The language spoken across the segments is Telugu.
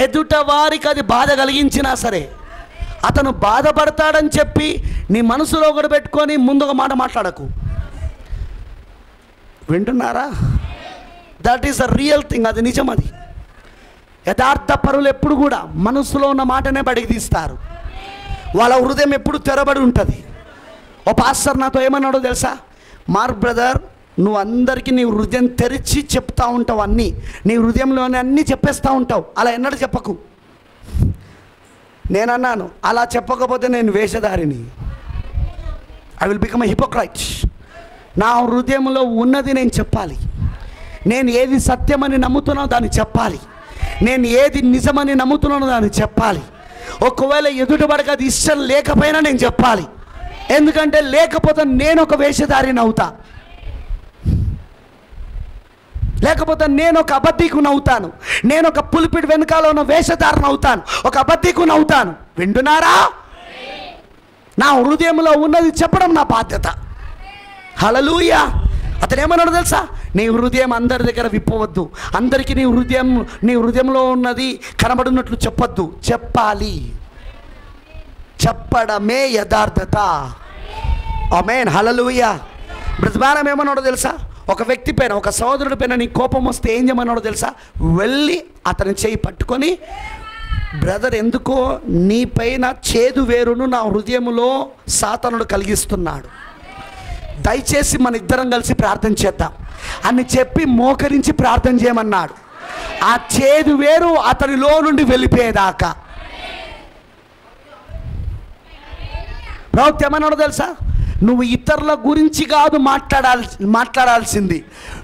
ఎదుట వారికి అది బాధ కలిగించినా సరే, అతను బాధపడతాడని చెప్పి నీ మనసులో ఒకటి పెట్టుకొని ముందు ఒక మాట మాట్లాడకు. వింటున్నారా? That is the real thing. అది నిజం. అది యథార్థ పరులు ఎప్పుడు కూడా మనసులో ఉన్న మాటనే బడికి తీస్తారు. వాళ్ళ హృదయం ఎప్పుడు తెరబడి ఉంటుంది. ఓ పాస్టర్ నాతో ఏమన్నాడో తెలుసా? మార్క్ బ్రదర్, నువ్వు అందరికీ నీ హృదయం తెరిచి చెప్తా ఉంటావు, అన్నీ నీ హృదయంలోనే అన్నీ చెప్పేస్తూ ఉంటావు, అలా ఎన్నడూ చెప్పకు. నేనన్నాను, అలా చెప్పకపోతే నేను వేషధారిని, I will become a hypocrite. నా హృదయంలో ఉన్నది నేను చెప్పాలి. నేను ఏది సత్యమని నమ్ముతున్నానో దాన్ని చెప్పాలి. నేను ఏది నిజమని నమ్ముతున్నానో దాన్ని చెప్పాలి. ఒకవేళ ఎదుటిపడక అది ఇష్టం లేకపోయినా నేను చెప్పాలి. ఎందుకంటే లేకపోతే నేను ఒక వేషధారిని అవుతా, లేకపోతే నేను ఒక అబద్ధికుని అవుతాను. నేను ఒక పులిపిడి వెనకాల ఉన్న వేషధారణ అవుతాను, ఒక అబద్ధికుని అవుతాను. వింటున్నారా? నా హృదయంలో ఉన్నది చెప్పడం నా బాధ్యత. హల్లెలూయా. అతను ఏమన్నాడు తెలుసా? నీ హృదయం అందరి దగ్గర విప్పవద్దు, అందరికీ నీ హృదయంలో ఉన్నది కనబడినట్లు చెప్పొద్దు, చెప్పాలి. చెప్పడమే యథార్థత. ఆమేన్. హల్లెలూయా. బ్రహ్మానం ఏమన్నాడో తెలుసా? ఒక వ్యక్తి పైన, ఒక సహోదరుడి పైన నీ కోపం వస్తే ఏం చేయమన్నాడో తెలుసా? వెళ్ళి అతని చేయి పట్టుకొని, బ్రదర్, ఎందుకో నీ పైన చేదు వేరును నా హృదయంలో సాతానుడు కలిగిస్తున్నాడు, దయచేసి మన ఇద్దరం కలిసి ప్రార్థన చేద్దాం అని చెప్పి మోకరించి ప్రార్థన చేయమన్నాడు. ఆ చేదు వేరు అతనిలో నుండి వెళ్ళిపోయేదాకా. ప్రవక్త ఏమన్నాడో తెలుసా? నువ్వు ఇతరుల గురించి కాదు మాట్లాడాల్సింది,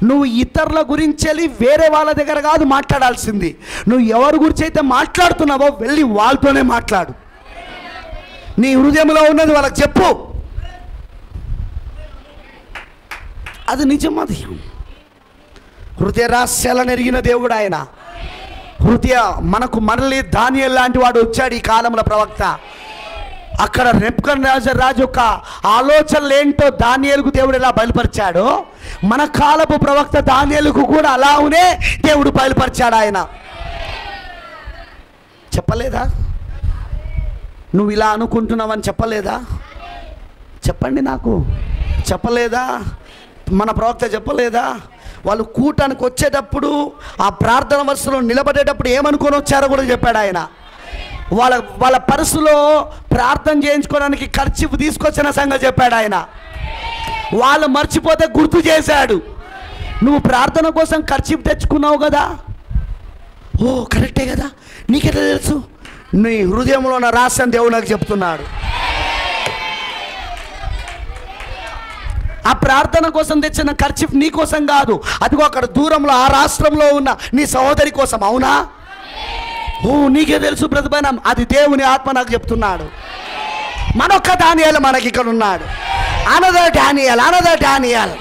నువ్వు ఇతరుల గురించి వెళ్ళి వేరే వాళ్ళ దగ్గర కాదు మాట్లాడాల్సింది. నువ్వు ఎవరి గురించి అయితే మాట్లాడుతున్నావో వెళ్ళి వాళ్ళతోనే మాట్లాడు. నీ హృదయంలో ఉన్నది వాళ్ళకి చెప్పు. అది నిజం. అది హృదయ రహస్యాలను ఎరిగిన దేవుడు ఆయన. మనకు దానియేలు లాంటి వాడు వచ్చాడు ఈ కాలంలో, ప్రవక్త. అక్కడ నెబుకద్నెజర్ రాజు యొక్క ఆలోచనలు ఏంటో దానియేలుకు దేవుడు ఎలా బయలుపరిచాడో, మన కాలపు ప్రవక్త దానియేలుకు కూడా అలానే దేవుడు బయలుపరిచాడు. ఆయన చెప్పలేదా? నువ్వు ఇలా అనుకుంటున్నావని చెప్పలేదా? చెప్పండి, నాకు చెప్పలేదా? మన ప్రవక్త చెప్పలేదా? వాళ్ళు కూటానికి వచ్చేటప్పుడు ఆ ప్రార్థన వరుసలో నిలబడేటప్పుడు ఏమనుకొని వచ్చారో కూడా చెప్పాడు ఆయన. వాళ్ళ పర్సులో ప్రార్థన చేయించుకోవడానికి ఖర్చు తీసుకొచ్చిన సంగతి చెప్పాడు ఆయన. వాళ్ళు మర్చిపోతే గుర్తు చేశాడు. నువ్వు ప్రార్థన కోసం ఖర్చు తెచ్చుకున్నావు కదా, ఓ కరెక్టే కదా, నీకెట్లా తెలుసు? నీ హృదయంలో ఉన్న రహస్యం దేవుడు నాకు చెప్తున్నాడు. ఆ ప్రార్థన కోసం తెచ్చిన ఖర్చు నీ కోసం కాదు, అదిగో అక్కడ దూరంలో ఆ రాష్ట్రంలో ఉన్న నీ సహోదరి కోసం. అవునా? ఓ నీకే తెలుసు ప్రతిభనం, అది దేవుని ఆత్మ నాకు చెప్తున్నాడు. మనొక్క దానియేలు మనకి ఇక్కడ ఉన్నాడు. Another Daniel.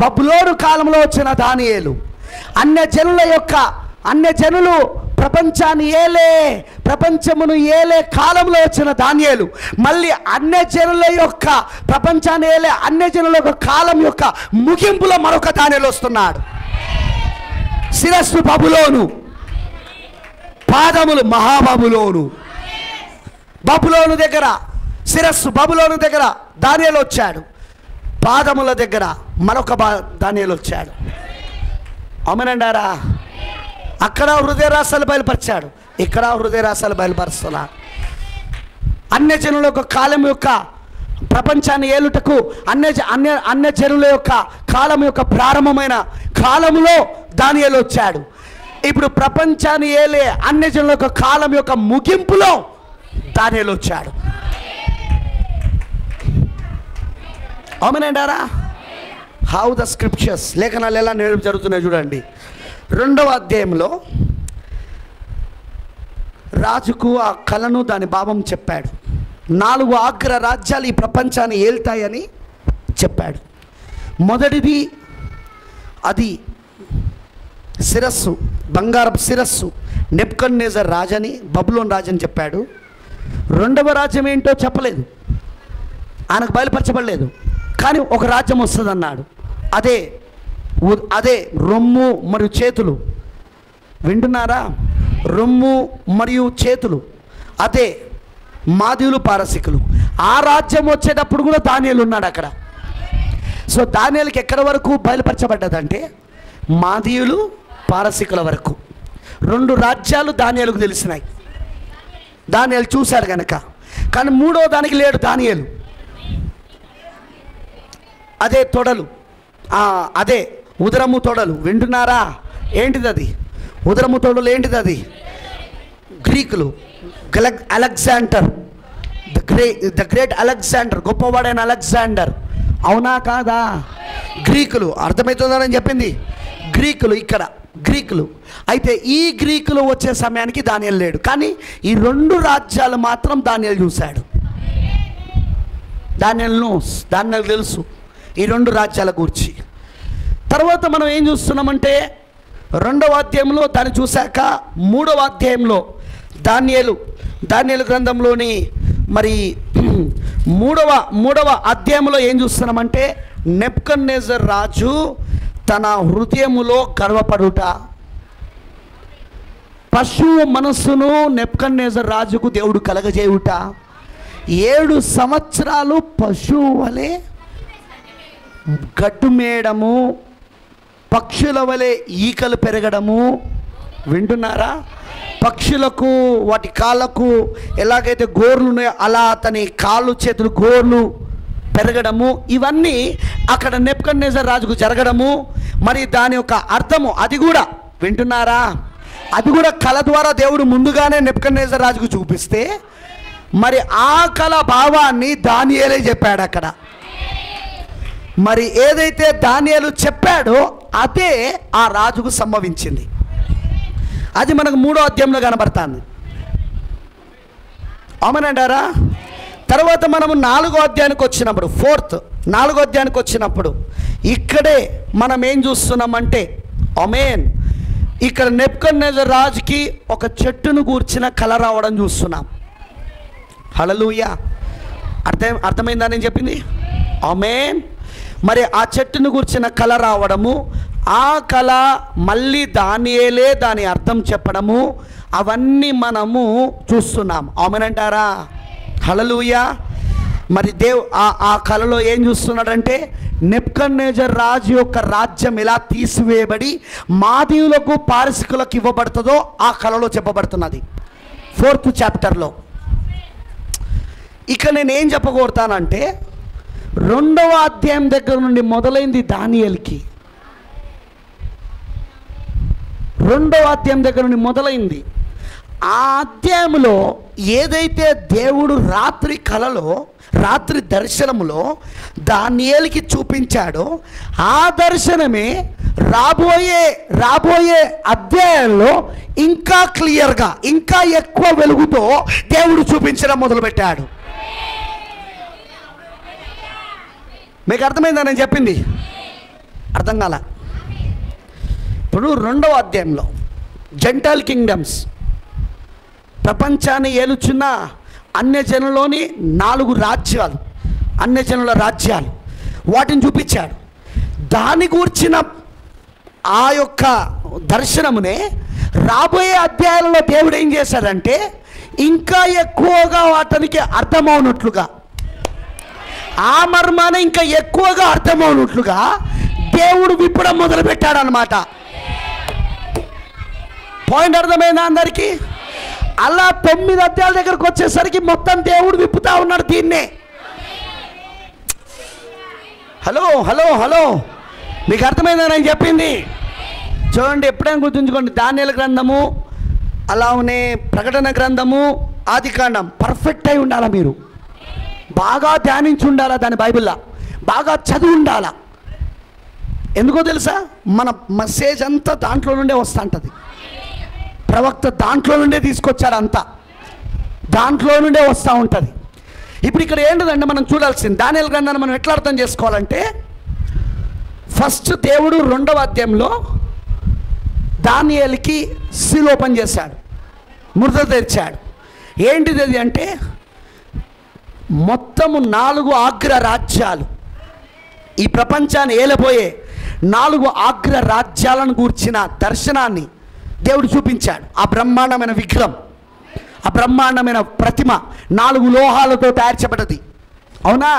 బబులోను కాలంలో వచ్చిన దానియేలు, అన్య జనులు ప్రపంచమును ఏలే కాలంలో వచ్చిన దానియేలు, మళ్ళీ అన్య జనుల యొక్క కాలం యొక్క ముగింపులో మరొక దానియేలు వస్తున్నాడు. శిరస్సు బబులోను, పాదములు మహాబబులోను. బబులోను దగ్గర శిరస్సు, బబులోను దగ్గర దానియేలు వచ్చాడు. పాదముల దగ్గర మరొక దానియేలు వచ్చాడు. అవునండారా? అక్కడ హృదయ రహస్యాలు బయలుపరిచాడు, ఇక్కడ హృదయ రహస్యాలు బయలుపరుస్తున్నాడు. అన్యజనుల యొక్క కాలం యొక్క ప్రపంచాన్ని ఏలుటకు అన్య జనుల యొక్క కాలం యొక్క ప్రారంభమైన కాలంలో దానియేలు వచ్చాడు. ఇప్పుడు ప్రపంచాన్ని ఏలే అన్యజనుల యొక్క కాలం యొక్క ముగింపులో దానియేలు వచ్చాడు. అవునంటారా? హౌ ద స్క్రిప్చర్స్, లేఖనాలు ఎలా జరుగుతున్నాయి చూడండి. 2వ అధ్యాయంలో రాజుకు ఆ కళను దాని భావం చెప్పాడు. 4 అగ్ర రాజ్యాలు ఈ ప్రపంచాన్ని ఏల్తాయని చెప్పాడు. మొదటిది అది శిరస్సు, బంగారపు శిరస్సు, నెబుకద్నెజర్ రాజని, బబులోను రాజని చెప్పాడు. 2వ రాజ్యం ఏంటో చెప్పలేదు, ఆయనకు బయలుపరచబడలేదు. కానీ ఒక రాజ్యం వస్తుంది అన్నాడు. అదే రొమ్ము మరియు చేతులు, వింటున్నారా? రొమ్ము మరియు చేతులు, అదే మాదీయులు పారసీకులు. ఆ రాజ్యం వచ్చేటప్పుడు కూడా దానియేలు ఉన్నాడు అక్కడ. సో దానియేలుకి ఎక్కడి వరకు బయలుపరచబడ్డదంటే మాదీయులు పారసీకుల వరకు 2 రాజ్యాలు దానియేలుకు తెలిసినాయి. దానియేలు చూశాడు కనుక. కానీ 3వ దానికి లేడు దానియేలు. అదే తొడలు, అదే ఉదరము తొడలు. వింటున్నారా? ఏంటిది అది? ఉదరము తొడలు ఏంటిది అది? గ్రీకులు అలెగ్జాండర్ ద గ్రేట్ అలెగ్జాండర్, గొప్పవాడైన అలెగ్జాండర్. అవునా కాదా? గ్రీకులు. అర్థమవుతుందని చెప్పింది. గ్రీకులు, ఇక్కడ గ్రీకులు. అయితే ఈ గ్రీకులు వచ్చే సమయానికి దానియేలు లేడు. కానీ ఈ 2 రాజ్యాలు మాత్రం దానియేలు చూశాడు. దానియేలు తెలుసు ఈ 2 రాజ్యాల గురించి. తర్వాత మనం ఏం చూస్తున్నామంటే 2వ అధ్యాయంలో దాన్ని చూశాక 3వ అధ్యాయంలో దానియేలు గ్రంథంలోని మరి 3వ అధ్యాయంలో ఏం చూస్తున్నామంటే నెబుకద్నెజర్ రాజు తన హృదయములో గర్వపడుట. పశువు మనస్సును నెబుకద్నెజర్ రాజుకు దేవుడు కలగజేయుట. 7 సంవత్సరాలు పశువు వలె గడ్డు మేయడము, పక్షుల వలె ఈకలు పెరగడము. వింటున్నారా? పక్షులకు వాటి కాళ్ళకు ఎలాగైతే గోర్లు ఉన్నాయో అలా అతని కాళ్ళు చేతులు గోర్లు పెరగడము, ఇవన్నీ అక్కడ నెబుకద్నెజర్ రాజుకు జరగడము. మరి దాని యొక్క అర్థము అది కూడా, వింటున్నారా? అది కూడా కళ ద్వారా దేవుడు ముందుగానే నెబుకద్నెజర్ రాజుకు చూపిస్తే మరి ఆ కళ భావాన్ని దానియేలే చెప్పాడు అక్కడ. మరి ఏదైతే దానియేలు చెప్పాడో అదే ఆ రాజుకు సంభవించింది. అది మనకు 3వ అధ్యాయంలో కనబడుతుంది. అవునంటారా? తర్వాత మనము 4వ అధ్యాయానికి వచ్చినప్పుడు 4వ అధ్యాయానికి వచ్చినప్పుడు ఇక్కడే మనం ఏం చూస్తున్నామంటే ఇక్కడ నెబుకద్నెజర్ రాజుకి ఒక చెట్టును గూర్చిన కల రావడం చూస్తున్నాం. హల్లెలూయా! అర్థమైందా నేను చెప్పింది? మరి ఆ చెట్టును గూర్చిన కల రావడము, ఆ కళ మళ్ళీ దానియేలే దాని అర్థం చెప్పడము, అవన్నీ మనము చూస్తున్నాం. ఆమేనంటారా? హల్లెలూయా! మరి ఆ కళలో ఏం చూస్తున్నాడంటే నెబుకద్నెజర్ రాజు యొక్క రాజ్యం ఎలా తీసివేయబడి మాదీయులకు పారసీకులకు ఇవ్వబడుతుందో ఆ కళలో చెప్పబడుతున్నది 4th చాప్టర్లో. ఇక నేనేం చెప్పగోరుతానంటే 2వ అధ్యాయం దగ్గర నుండి మొదలైంది దానియేలుకి. 2వ అధ్యాయం దగ్గర నుండి మొదలైంది. ఆ అధ్యాయంలో ఏదైతే దేవుడు రాత్రి దర్శనములో దానియేలుకి చూపించాడో ఆ దర్శనమే రాబోయే అధ్యాయంలో ఇంకా క్లియర్గా, ఇంకా ఎక్కువ వెలుగుతో దేవుడు చూపించడం మొదలుపెట్టాడు. మీకు అర్థమైందా నేను చెప్పింది? అర్థం కాల? ఇప్పుడు 2వ అధ్యాయంలో జెంటైల్ కింగ్డమ్స్, ప్రపంచాన్ని ఏలుచున్న అన్యజనులోని 4 రాజ్యాలు, అన్యజనుల రాజ్యాలు, వాటిని చూపించాడు. దాని గూర్చిన ఆ యొక్క దర్శనమునే రాబోయే అధ్యాయాలలో దేవుడు ఏం చేశాడంటే ఇంకా ఎక్కువగా అతనికి అర్థమవునట్లుగా, ఆ మర్మాన్ని ఇంకా ఎక్కువగా అర్థమవునట్లుగా దేవుడు విప్పడం మొదలుపెట్టాడు అన్నమాట. పాయింట్ అర్థమైందా అందరికీ? అలా 9 అధ్యాయాల దగ్గరకు వచ్చేసరికి మొత్తం దేవుడు విప్పుతా ఉన్నాడు దీన్నే. హలో మీకు అర్థమైందా నేను చెప్పింది? చూడండి, ఎప్పుడైనా గుర్తుంచుకోండి, దానియేలు గ్రంథము, అలానే ప్రకటన గ్రంథము, ఆదికాండం పర్ఫెక్ట్ అయి ఉండాలా. మీరు బాగా ధ్యానించి ఉండాలా, దాని బైబిల్లో బాగా చదివి ఉండాలా. ఎందుకో తెలుసా? మన మెసేజ్ అంతా దాంట్లో నుండే వస్తూ ఉంటుంది. ప్రవక్త దాంట్లో నుండే తీసుకొచ్చాడు, అంతా దాంట్లో నుండే వస్తూ ఉంటుంది. ఇప్పుడు ఇక్కడ ఏంటిదంటే మనం చూడాల్సింది దానియేలు గ్రంథాన్ని మనం ఎట్లా అర్థం చేసుకోవాలంటే, ఫస్ట్ దేవుడు 2వ అధ్యాయంలో దానియేలుకి సీల్ ఓపెన్ చేశాడు, ముద్ర తెరిచాడు. ఏంటిది అది అంటే మొత్తము 4 ఆగ్ర రాజ్యాలు, ఈ ప్రపంచాన్ని ఏలబోయే 4 ఆగ్ర రాజ్యాలను గూర్చిన దర్శనాన్ని దేవుడు చూపించాడు. ఆ బ్రహ్మాండమైన విగ్రహం, ఆ బ్రహ్మాండమైన ప్రతిమ 4 లోహాలతో తయారు చేయబడ్డది. అవునా?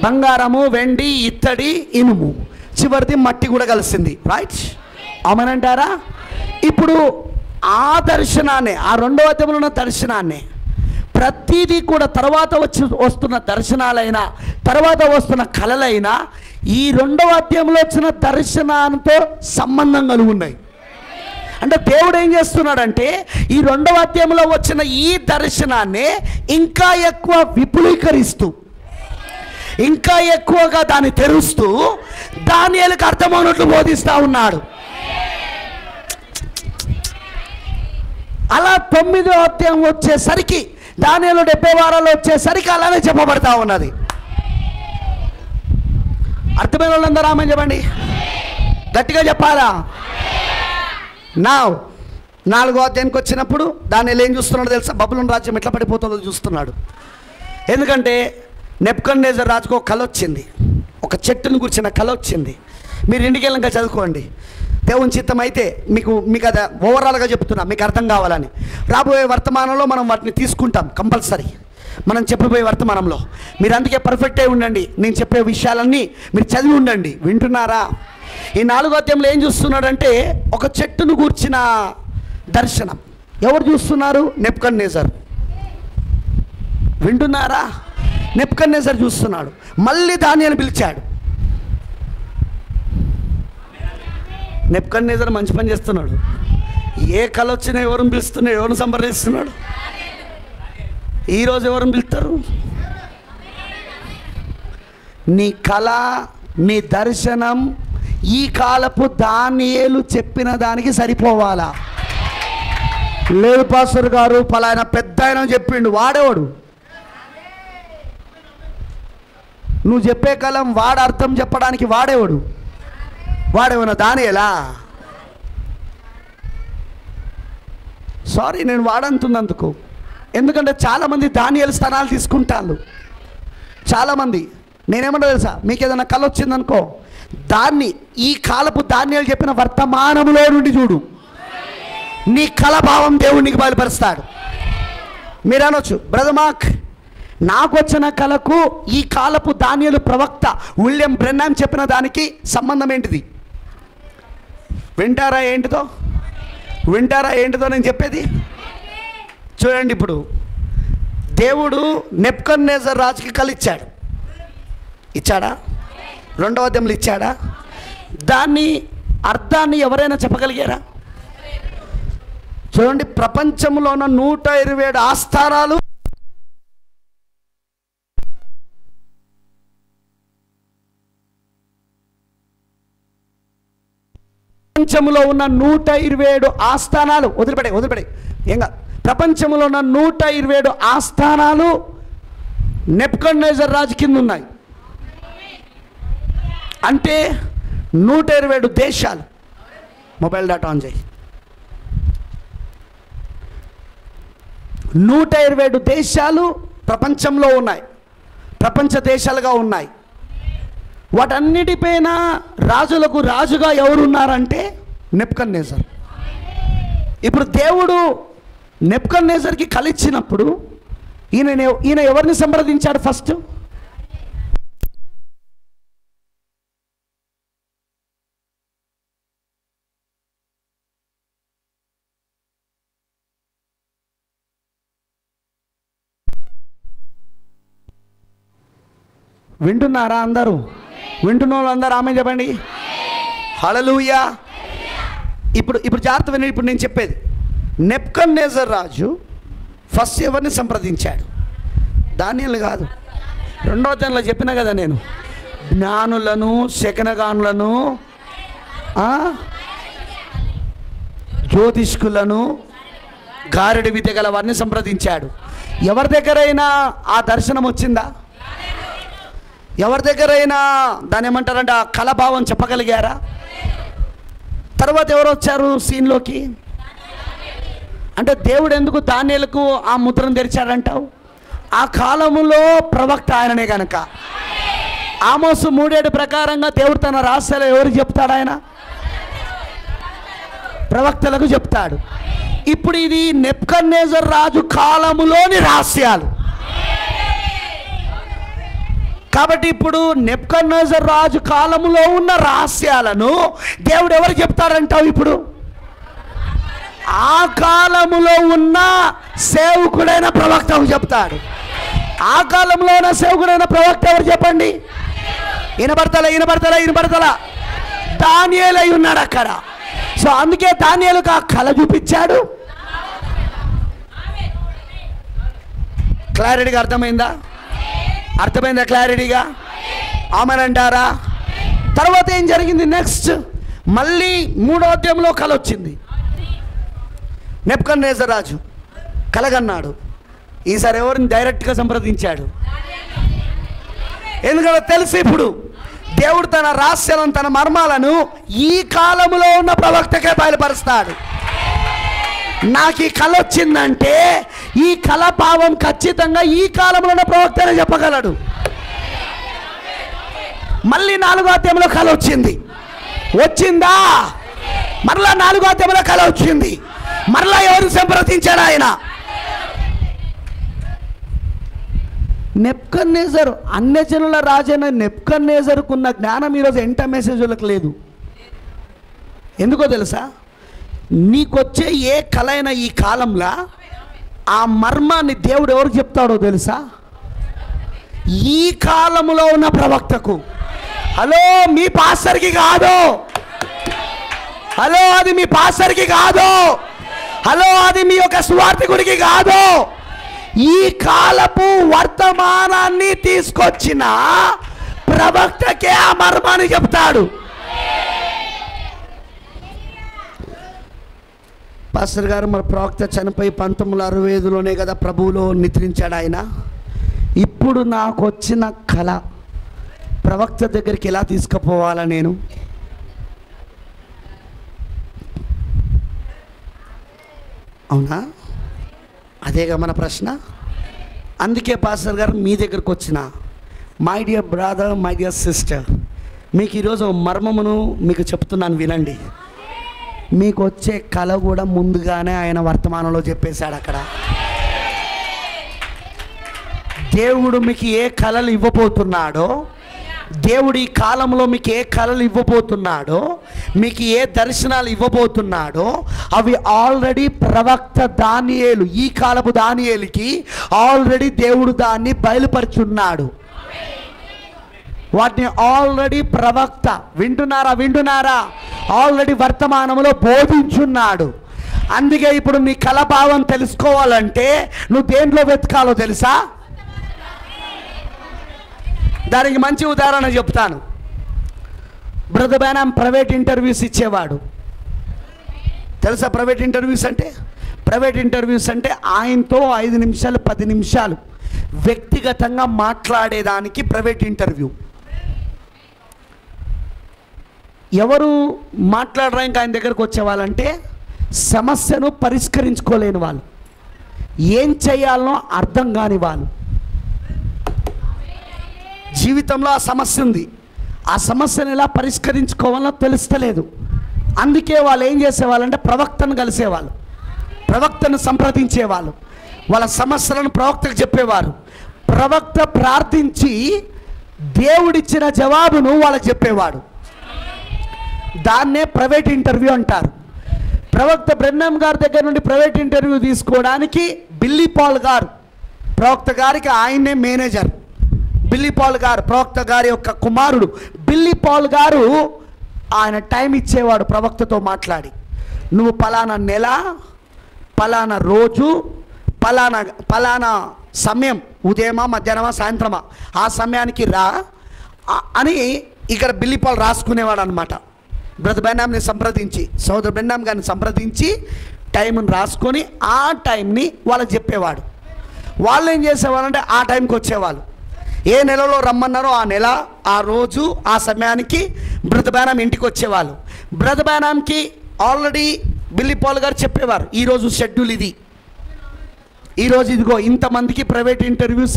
బంగారము, వెండి, ఇత్తడి, ఇనుము, చివరిది మట్టి కూడా కలిసింది. రైట్? అవునంటారా? ఇప్పుడు ఆ దర్శనాన్ని, ఆ 2వ అధ్యాయంలో ఉన్న దర్శనాన్ని, ప్రతిదీ కూడా తర్వాత వస్తున్న దర్శనాలైనా, తర్వాత వస్తున్న కళలైనా ఈ 2వ అధ్యాయంలో వచ్చిన దర్శనాలతో సంబంధం కలిగి ఉన్నాయి. అంటే దేవుడు ఏం చేస్తున్నాడంటే ఈ 2వ అధ్యాయంలో వచ్చిన ఈ దర్శనాన్ని ఇంకా ఎక్కువ విపులీకరిస్తూ, ఇంకా ఎక్కువగా దాన్ని తెరుస్తూ దానియేలుకు అర్థమవునట్లు బోధిస్తూ ఉన్నాడు. అలా 9వ అధ్యాయం వచ్చేసరికి, దానియేలు 70 వారాలు వచ్చేసరికి అలానే చెప్పబడతా ఉన్నది. అర్థమైన వాళ్ళందరూ ఆమేన్ చెప్పండి, గట్టిగా చెప్పాలా? నా 4వ అధ్యాయానికి వచ్చినప్పుడు దానియేలు ఏం చూస్తున్నాడు తెలుసా? బబులోను రాజ్యం ఎట్లా పడిపోతుందో చూస్తున్నాడు. ఎందుకంటే నెబుకద్నెజర్ రాజుకు ఒక కల వచ్చింది, ఒక చెట్టును గురించిన కల వచ్చింది. మీరు ఇంటికి వెళ్ళాక చదువుకోండి. దేవుని చిత్తం అయితే మీకు అది ఓవరాల్గా చెప్తున్నా, మీకు అర్థం కావాలని. రాబోయే వర్తమానంలో మనం వాటిని తీసుకుంటాం కంపల్సరీ, మనం చెప్పబోయే వర్తమానంలో. మీరు అందుకే పర్ఫెక్ట్ అయి ఉండండి. నేను చెప్పే విషయాలన్నీ మీరు చదివి ఉండండి. వింటున్నారా? ఈ 4వ అధ్యాయంలో ఏం చూస్తున్నాడంటే ఒక చెట్టును గూర్చిన దర్శనం. ఎవరు చూస్తున్నారు? నెబుకద్నెజర్. వింటున్నారా? నెబుకద్నెజర్ చూస్తున్నాడు. మళ్ళీ దానియేలును పిలిచాడు. నెబుకద్నెజర్ మంచి పని చేస్తున్నాడు. ఏ కళ వచ్చినా ఎవరిని పిలుస్తున్నాడు? ఎవరిని సంప్రదిస్తున్నాడు? ఈరోజు ఎవరిని పిలుస్తారు? నీ కళ, నీ దర్శనం ఈ కాలపు దానియేలు చెప్పిన దానికి సరిపోవాలా? లేదు పాస్టర్ గారు, పలానా పెద్ద ఆయన చెప్పిండు, వాడేవాడు. నువ్వు చెప్పే కాలం వాడు అర్థం చెప్పడానికి వాడేవాడు. వాడేమన్నా దానియేలా? సారీ, నేను వాడంటున్నందుకు. ఎందుకంటే చాలామంది దానియేలు స్థానాలు తీసుకుంటారు. చాలామంది. నేనేమన్నా తెలుసా? మీకు ఏదైనా కళ వచ్చిందనుకో, దాన్ని ఈ కాలపు దానియేలు చెప్పిన వర్తమానంలో నుండి చూడు. నీ కళాభావం దేవునికి బయలుపరుస్తాడు. మీరు అనొచ్చు, బ్రదర్ మార్క్, నాకు వచ్చిన కళకు ఈ కాలపు దానియేలు ప్రవక్త విలియం బ్రెన్నామ్ చెప్పిన దానికి సంబంధం ఏంటిది? వింటారా ఏంటిదో? వింటారా ఏంటిదో నేను చెప్పేది? చూడండి, ఇప్పుడు దేవుడు నెబుకద్నెజర్ రాజుకి కళ ఇచ్చాడు. ఇచ్చాడా? 2వ అధ్యాయంలో ఇచ్చాడా? దాన్ని అర్థాన్ని ఎవరైనా చెప్పగలిగారా? చూడండి, ప్రపంచంలో ఉన్న 127 ఆస్థానాలు ప్రపంచంలో ఉన్న 127 ఆస్థానాలు వదిలిపెడే ఏంగా, ప్రపంచంలో ఉన్న 127 ఆస్థానాలు నెబుకద్నెజర్ రాజు కింద ఉన్నాయి. అంటే 127 దేశాలు. మొబైల్ డేటా ఆన్ చేయి. 127 దేశాలు ప్రపంచంలో ఉన్నాయి, ప్రపంచ దేశాలుగా ఉన్నాయి. వాటన్నిటిపైన రాజులకు రాజుగా ఎవరున్నారంటే నెబుకద్నెజర్. ఇప్పుడు దేవుడు నెబుకద్నెజర్కి కళ ఇచ్చినప్పుడు ఈయన ఎవరిని సంప్రదించాడు? ఫస్ట్ వింటున్నారా అందరూ? వింటున్న వాళ్ళందరూ ఆమేన్ చెప్పండి. హల్లెలూయా. ఇప్పుడు జాగ్రత్త వినండి. ఇప్పుడు నేను చెప్పేది, నెబుకద్నెజర్ రాజు ఫస్ట్ ఎవరిని సంప్రదించాడు? దానియేలు కాదు. 2వ అధ్యాయంలో చెప్పినా కదా నేను, జ్ఞానులను, శకునగానులను, జ్యోతిష్కులను, గారెడి విద్య గల వారిని సంప్రదించాడు. ఎవరి దగ్గరైనా ఆ దర్శనం వచ్చిందా? ఎవరి దగ్గరైనా దాన్ని ఏమంటారంటే ఆ కళాభావం చెప్పగలిగారా? తర్వాత ఎవరు వచ్చారు సీన్లోకి? అంటే దేవుడు ఎందుకు దానియేలుకు ఆ ముద్రను తెరిచాడంటావు? ఆ కాలములో ప్రవక్త ఆయననే కనుక. ఆమోసు 3:7 ప్రకారంగా దేవుడు తన రహస్యాలు ఎవరికి చెప్తాడు? ఆయన ప్రవక్తలకు చెప్తాడు. ఇప్పుడు ఇది నెబుకద్నెజర్ రాజు కాలములోని రహస్యాలు. కాబట్టి ఇప్పుడు నెబుకద్నెజర్ రాజు కాలములో ఉన్న రహస్యాలను దేవుడు ఎవరు చెప్తారంటావు? ఇప్పుడు ఆ కాలములో ఉన్న సేవకుడైన ప్రవక్తకు చెప్తాడు. ఆ కాలంలో ఉన్న సేవకుడైన ప్రవక్త ఎవరు చెప్పండి? వినబడతలా దానియేలు అయి ఉన్నాడు అక్కడ. సో అందుకే దానియేలుకు ఆ కళ చూపించాడు. క్లారిటీగా అర్థమైందా క్లారిటీగా? ఆమెనంటారా? తర్వాత ఏం జరిగింది? నెక్స్ట్ మళ్ళీ 3వ అధ్యాయంలో కళ వచ్చింది. నెబుకద్నెజర్ రాజు కలగన్నాడు. ఈసారి ఎవరిని డైరెక్ట్గా సంప్రదించాడు? ఎందుకంటే తెలుసు ఇప్పుడు దేవుడు తన రహస్యాలను, తన మర్మాలను ఈ కాలంలో ఉన్న ప్రవక్తకే బయలుపరుస్తాడు. నాకు ఈ కళ వచ్చిందంటే ఈ కళ భావం ఖచ్చితంగా ఈ కాలంలో ఉన్న ప్రవక్తనే చెప్పగలడు. మళ్ళీ 4వ అధ్యాయంలో కళ వచ్చిందా? మరలా 4వ అధ్యాయంలో కళ వచ్చింది. మరలా ఎవరు సంప్రదించాడు? ఆయన నెబుకద్నెజర్, అన్యజనుల రాజైన నెబుకద్నెజర్కున్న జ్ఞానం ఈరోజు ఎంట మెసేజ్లకు లేదు. ఎందుకో తెలుసా? నీకొచ్చే ఏ కళ అయినా ఈ కాలంలో ఆ మర్మాన్ని దేవుడు ఎవరు చెప్తాడో తెలుసా? ఈ కాలంలో ఉన్న ప్రవక్తకు. హలో, మీ పాస్టర్కి కాదు. హలో, అది మీ పాస్టర్కి కాదు. హలో, అది మీ యొక్క సువార్థికుడికి కాదు. ఈ కాలపు వర్తమానాన్ని తీసుకొచ్చిన ప్రవక్తకే ఆ మర్మాన్ని చెప్తాడు. పాస్టర్ గారు, మరి ప్రవక్త చనిపోయి 1965లోనే కదా ప్రభువులో నిద్రించాడు ఆయన. ఇప్పుడు నాకు వచ్చిన కళ ప్రవక్త దగ్గరికి ఎలా తీసుకుపోవాలా నేను? అవునా? అదేగా మన ప్రశ్న. అందుకే పాస్టర్ గారు మీ దగ్గరకు వచ్చిన. My dear brother, my dear sister, మీకు ఈరోజు మర్మమును మీకు చెప్తున్నాను, వినండి. మీకు వచ్చే కళ కూడా ముందుగానే ఆయన వర్తమానంలో చెప్పేశాడు. అక్కడ దేవుడు మీకు ఏ కళలు ఇవ్వబోతున్నాడో, దేవుడు ఈ కాలంలో మీకు ఏ కళలు ఇవ్వబోతున్నాడో, మీకు ఏ దర్శనాలు ఇవ్వబోతున్నాడో అవి ఆల్రెడీ ప్రవక్త దానియేలు, ఈ కాలపు దానియేలుకి ఆల్రెడీ దేవుడు దాన్ని బయలుపరుచున్నాడు. వాటిని ఆల్రెడీ ప్రవక్త వింటున్నారా? ఆల్రెడీ వర్తమానంలో బోధించున్నాడు. అందుకే ఇప్పుడు నీ కళ భావం తెలుసుకోవాలంటే నువ్వు దేంట్లో వెతకాలో తెలుసా? దానికి మంచి ఉదాహరణ చెప్తాను. బ్రదర్ బ్రానమ్ ప్రైవేట్ ఇంటర్వ్యూస్ ఇచ్చేవాడు. తెలుసా ప్రైవేట్ ఇంటర్వ్యూస్ అంటే? ప్రైవేట్ ఇంటర్వ్యూస్ అంటే ఆయనతో 5 నిమిషాలు 10 నిమిషాలు వ్యక్తిగతంగా మాట్లాడేదానికి ప్రైవేట్ ఇంటర్వ్యూ. ఎవరు మాట్లాడడానికి ఆయన దగ్గరకు వచ్చేవాళ్ళంటే సమస్యను పరిష్కరించుకోలేని వాళ్ళు, ఏం చేయాలనో అర్థం కాని వాళ్ళు. జీవితంలో ఆ సమస్య ఉంది, ఆ సమస్యను ఎలా పరిష్కరించుకోవాలో తెలుస్తలేదు. అందుకే వాళ్ళు ఏం చేసేవాళ్ళంటే ప్రవక్తను కలిసేవాళ్ళు, ప్రవక్తను సంప్రదించేవాళ్ళు, వాళ్ళ సమస్యలను ప్రవక్తకు చెప్పేవారు. ప్రవక్త ప్రార్థించి దేవుడిచ్చిన జవాబును వాళ్ళకి చెప్పేవాడు. దాన్నే ప్రైవేట్ ఇంటర్వ్యూ అంటారు. ప్రవక్త బ్రెన్నమ్ గారి దగ్గర నుండి ప్రైవేట్ ఇంటర్వ్యూ తీసుకోవడానికి బిల్లీ పాల్ గారు, ప్రవక్త గారికి ఆయనే మేనేజర్. బిల్లీ పాల్ గారు ప్రవక్త గారి యొక్క కుమారుడు. బిల్లీ పాల్ గారు ఆయన టైం ఇచ్చేవాడు ప్రవక్తతో మాట్లాడి, నువ్వు పలానా నెల, పలానా రోజు, పలానా సమయం, ఉదయమా మధ్యాహ్నమా సాయంత్రమా, ఆ సమయానికి రా అని ఇక్కడ బిల్లీ పాల్ రాసుకునేవాడు అనమాట. బ్రదర్ బ్రానమ్ని సంప్రదించి, సోదరు బ్రానమ్ గారిని సంప్రదించి టైంని రాసుకొని ఆ టైంని వాళ్ళకి చెప్పేవాడు. వాళ్ళు ఏం చేసేవాళ్ళంటే ఆ టైంకి వచ్చేవాళ్ళు. ఏ నెలలో రమ్మన్నారో ఆ నెల, ఆ రోజు, ఆ సమయానికి బ్రదర్ బ్రానమ్ ఇంటికి వచ్చేవాళ్ళు. బ్రదర్ బ్రానమ్కి ఆల్రెడీ బిల్లీ పాల్ గారు చెప్పేవారు, ఈరోజు షెడ్యూల్ ఇది, ఈరోజు ఇదిగో ఇంతమందికి ప్రైవేట్ ఇంటర్వ్యూస్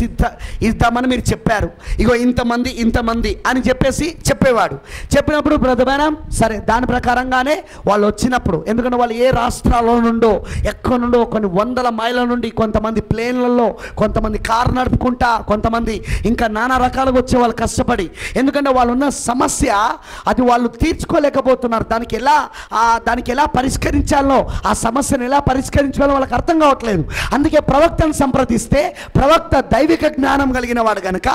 ఇద్దామని మీరు చెప్పారు, ఇగో ఇంతమంది అని చెప్పేసి చెప్పేవాడు. చెప్పినప్పుడు బ్రదర్ సరే దాని ప్రకారంగానే వాళ్ళు వచ్చినప్పుడు, ఎందుకంటే వాళ్ళు ఏ రాష్ట్రాల నుండో ఎక్కడి నుండో కొన్ని వందల మైళ్ళ నుండి, కొంతమంది ప్లేన్లలో, కొంతమంది కారు నడుపుకుంటా, కొంతమంది ఇంకా నానా రకాలుగా వచ్చే వాళ్ళు కష్టపడి, ఎందుకంటే వాళ్ళు ఉన్న సమస్య అది వాళ్ళు తీర్చుకోలేకపోతున్నారు. దానికి ఎలా పరిష్కరించాలో, ఆ సమస్యను ఎలా పరిష్కరించాలో వాళ్ళకి అర్థం కావట్లేదు. అందుకే ప్రవక్తను సంప్రదిస్తే ప్రవక్త దైవిక జ్ఞానం కలిగిన వాడు గనుక,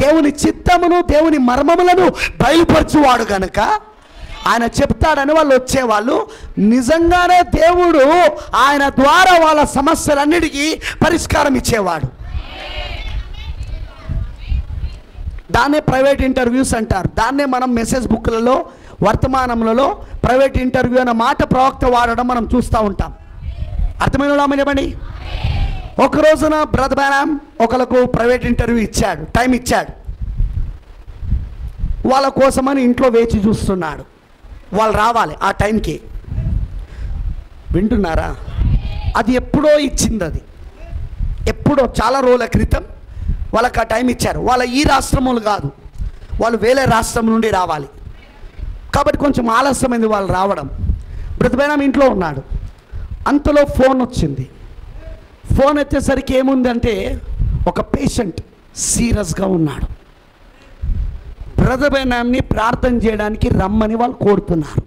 దేవుని చిత్తమును దేవుని మర్మములను బయలుపరచువాడు గనుక ఆయన చెప్తాడని వాళ్ళు వచ్చేవాళ్ళు. నిజంగానే దేవుడు ఆయన ద్వారా వాళ్ళ సమస్యలన్నిటికీ పరిష్కారం ఇచ్చేవాడు. దాన్నే ప్రైవేట్ ఇంటర్వ్యూస్ అంటారు. దాన్నే మనం మెసేజ్ బుక్లలో, వర్తమానములలో ప్రైవేట్ ఇంటర్వ్యూ అన్న మాట ప్రవక్త వాడడం మనం చూస్తూ ఉంటాం. అర్థమైన చెప్పండి. ఒక రోజున బ్రదర్ బ్రానమ్ ఒకరికి ప్రైవేట్ ఇంటర్వ్యూ ఇచ్చాడు, టైం ఇచ్చాడు. వాళ్ళ కోసమని ఇంట్లో వేచి చూస్తున్నాడు, వాళ్ళు రావాలి ఆ టైంకి. వింటున్నారా? అది ఎప్పుడో ఇచ్చింది, అది ఎప్పుడో చాలా రోజుల క్రితం వాళ్ళకి ఆ టైం ఇచ్చారు. వాళ్ళ ఈ రాష్ట్రములు కాదు, వాళ్ళు వేరే రాష్ట్రం నుండి రావాలి కాబట్టి కొంచెం ఆలస్యమైంది వాళ్ళు రావడం. బ్రదర్ బ్రానమ్ ఇంట్లో ఉన్నాడు. అంతలో ఫోన్ వచ్చింది. ఫోన్ ఎత్తేసరికి ఏముందంటే ఒక పేషెంట్ సీరియస్గా ఉన్నాడు. బ్రదర్ బ్రానమ్ని ప్రార్థన చేయడానికి రమ్మని వాళ్ళు కోరుతున్నారు.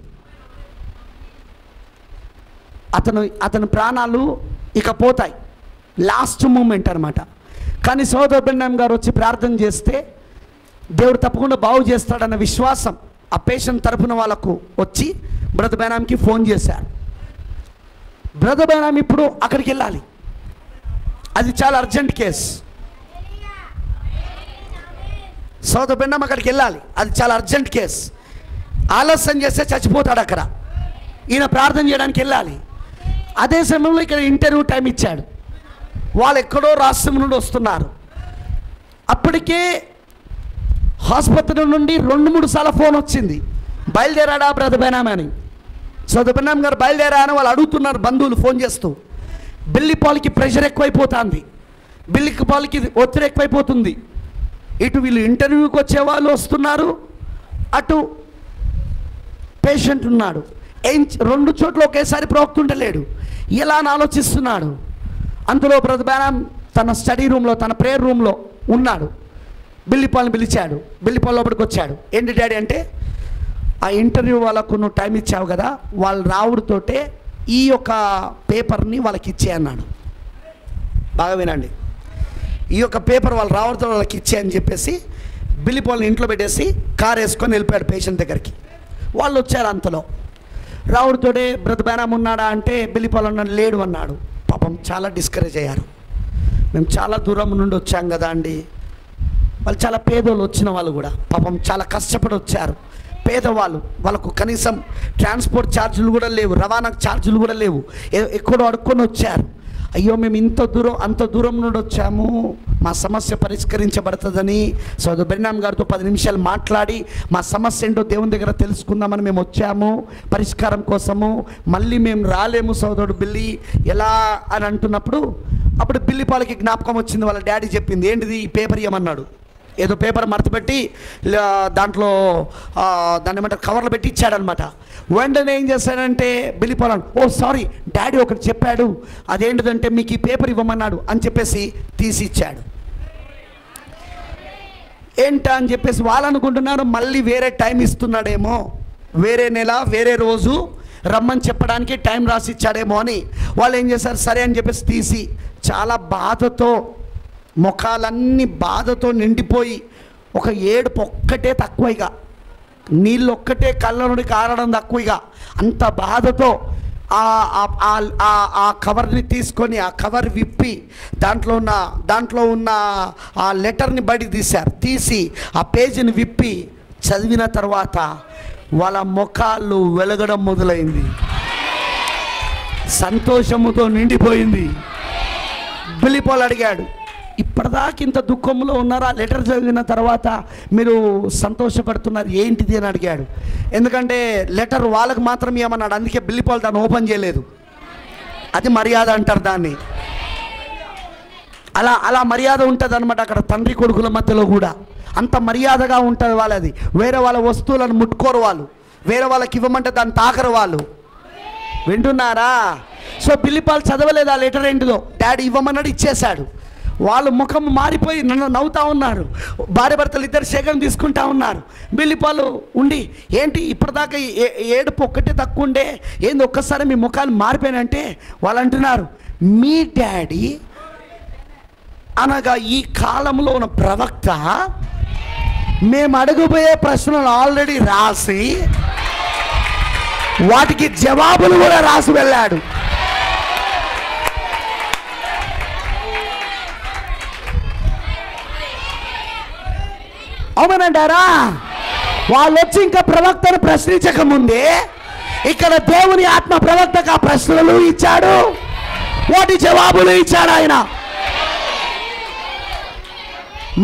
అతని ప్రాణాలు ఇక పోతాయి, లాస్ట్ మూమెంట్ అనమాట. కానీ సోదర్ బ్రానమ్ గారు వచ్చి ప్రార్థన చేస్తే దేవుడు తప్పకుండా బాగు చేస్తాడన్న విశ్వాసం ఆ పేషెంట్ తరపున వాళ్ళకు వచ్చి బ్రదర్ బ్రానమ్కి ఫోన్ చేశారు. బ్రదర్ బ్రానమ్ ఇప్పుడు అక్కడికి వెళ్ళాలి, అది చాలా అర్జెంట్ కేస్. సోదర్ బ్రానమ్ అక్కడికి వెళ్ళాలి, అది చాలా అర్జెంట్ కేస్. ఆలస్యం చేస్తే చచ్చిపోతాడు అక్కడ. ఈయన ప్రార్థన చేయడానికి వెళ్ళాలి. అదే సమయంలో ఇక్కడ ఇంటర్వ్యూ టైం ఇచ్చాడు. వాళ్ళు ఎక్కడో రాష్ట్రం నుండి వస్తున్నారు. అప్పటికే ఆసుపత్రి నుండి 2-3 సార్లు ఫోన్ వచ్చింది, బయలుదేరాడా బ్రదర్ బ్రానమ్ అని. సోదర్ బ్రానమ్ గారు బయలుదేరా అని వాళ్ళు అడుగుతున్నారు, బంధువులు ఫోన్ చేస్తూ. బిల్లి పాలకి ప్రెషర్ ఎక్కువైపోతుంది, బిల్లికి పాలకి ఒత్తిడి ఎక్కువైపోతుంది. ఇటు వీళ్ళు ఇంటర్వ్యూకి వచ్చే వాళ్ళు వస్తున్నారు, అటు పేషెంట్ ఉన్నాడు. 2 చోట్ల ఒకేసారి ప్రవక్తుంటలేడు, ఎలా అని ఆలోచిస్తున్నాడు. అందులో బ్రదర్ బ్రానమ్ తన స్టడీ రూమ్లో, తన ప్రేయర్ రూమ్లో ఉన్నాడు. బిల్లిపాల్ని పిలిచాడు. బిల్లిపాల్ లోపలికి వచ్చాడు. ఏంటి డాడీ అంటే, ఆ ఇంటర్వ్యూ వాళ్ళకు నువ్వు టైం ఇచ్చావు కదా, వాళ్ళు రావుడితోటే ఈ యొక్క పేపర్ని వాళ్ళకి ఇచ్చే అన్నాడు. బాగా వినండి, ఈ యొక్క పేపర్ వాళ్ళు రావడంతో వాళ్ళకి ఇచ్చే అని చెప్పేసి బిల్లిపాల్ని ఇంట్లో పెట్టేసి కారు వేసుకొని వెళ్ళిపోయాడు పేషెంట్ దగ్గరికి. వాళ్ళు వచ్చారు. అంతలో రావుడితోటే బ్రదర్ బ్రానమ్ ఉన్నాడా అంటే బిల్లిపాల్ అన్నాడు, లేడు అన్నాడు. పాపం చాలా డిస్కరేజ్ అయ్యారు. మేము చాలా దూరం నుండి వచ్చాం కదా అండి. వాళ్ళు చాలా పేదోళ్ళు, వచ్చిన వాళ్ళు కూడా పాపం చాలా కష్టపడి వచ్చారు. పేదవాళ్ళు, వాళ్ళకు కనీసం ట్రాన్స్పోర్ట్ ఛార్జీలు కూడా లేవు, రవాణా ఛార్జీలు కూడా లేవు, ఎక్కడో అడుక్కొని వచ్చారు. అయ్యో మేము అంత దూరం నుండి వచ్చాము, మా సమస్య పరిష్కరించబడుతుందని సోదర్ బ్రానమ్ గారితో 10 నిమిషాలు మాట్లాడి మా సమస్య ఏంటో దేవుని దగ్గర తెలుసుకుందామని మేము వచ్చాము పరిష్కారం కోసము. మళ్ళీ మేము రాలేము సోదరుడు బిల్లి, ఎలా అని అంటున్నప్పుడు అప్పుడు బిల్లిపాలకి జ్ఞాపకం వచ్చింది. వాళ్ళ డాడీ చెప్పింది, ఏంటిది ఈ పేపర్ ఇవ్వమన్నాడు. ఏదో పేపర్ మడతపెట్టి దాంట్లో దాన్ని ఏమంటారు కవర్లో పెట్టి ఇచ్చాడనమాట. వెంటనే ఏం చేశాడంటే బిల్లిపాల్, ఓ సారీ డాడీ ఒకటి చెప్పాడు, అదేంటిదంటే మీకు ఈ పేపర్ ఇవ్వమన్నాడు అని చెప్పేసి తీసి ఇచ్చాడు. ఏంటా అని చెప్పేసి వాళ్ళు అనుకుంటున్నారు మళ్ళీ వేరే టైం ఇస్తున్నాడేమో, వేరే నెల వేరే రోజు రమ్మని చెప్పడానికి టైం రాసి ఇచ్చాడేమో అని వాళ్ళు ఏం చేశారు, సరే అని చెప్పేసి తీసి చాలా బాధతో, ముఖాలన్నీ బాధతో నిండిపోయి, ఒక ఏడుపు ఒక్కటే తక్కువగా, నీళ్ళు ఒక్కటే కళ్ళ నుండి కారడం తక్కువగా, అంత బాధతో ఆ కవర్ని తీసుకొని ఆ కవర్ విప్పి దాంట్లో ఉన్న ఆ లెటర్ని బయట తీసి ఆ పేజీని విప్పి చదివిన తర్వాత వాళ్ళ ముఖాలు వెలగడం మొదలైంది, సంతోషముతో నిండిపోయింది. బిల్లిపాల్ అడిగాడు, ఇప్పటిదాకా ఇంత దుఃఖంలో ఉన్నారా, లెటర్ చదివిన తర్వాత మీరు సంతోషపడుతున్నారు ఏంటిది అని అడిగాడు. ఎందుకంటే లెటర్ వాళ్ళకు మాత్రం ఏమన్నాడు, అందుకే బిల్లిపాల్ దాన్ని ఓపెన్ చేయలేదు. అది మర్యాద అంటారు దాన్ని. అలా అలా మర్యాద ఉంటుంది అనమాట అక్కడ తండ్రి కొడుకుల మధ్యలో కూడా. అంత మర్యాదగా ఉంటుంది వాళ్ళది. వేరే వాళ్ళ వస్తువులను ముట్టుకోరు వాళ్ళు, వేరే వాళ్ళకి ఇవ్వమంటే దాన్ని తాకరు వాళ్ళు. వింటున్నారా? సో బిల్లిపాలు చదవలేదు ఆ లెటర్ ఏంటిదో, డాడీ ఇవ్వమన్నాడు, ఇచ్చేశాడు. వాళ్ళు ముఖం మారిపోయి నన్ను నవ్వుతూ ఉన్నారు. భార్య భర్తలు ఇద్దరు శేఖరం తీసుకుంటా ఉన్నారు. బిల్లిపాలు ఉండి, ఏంటి ఇప్పటిదాకా ఏడుపు ఒక్కటే తక్కువ ఉండే, ఏంది ఒక్కసారి మీ ముఖాలు మారిపోయినంటే వాళ్ళు అంటున్నారు, మీ డాడీ అనగా ఈ కాలంలో ఉన్న ప్రవక్త మేము అడగబోయే ప్రశ్నలు ఆల్రెడీ రాసి వాటికి జవాబులు కూడా రాసి వెళ్ళాడు. అవునంటారా? వాళ్ళు వచ్చి ఇంకా ప్రవక్తను ప్రశ్నించక ముందే ఇక్కడ దేవుని ఆత్మ ప్రవక్తకు ఆ ప్రశ్నలు ఇచ్చాడు, వాటి జవాబులు ఇచ్చాడు ఆయన.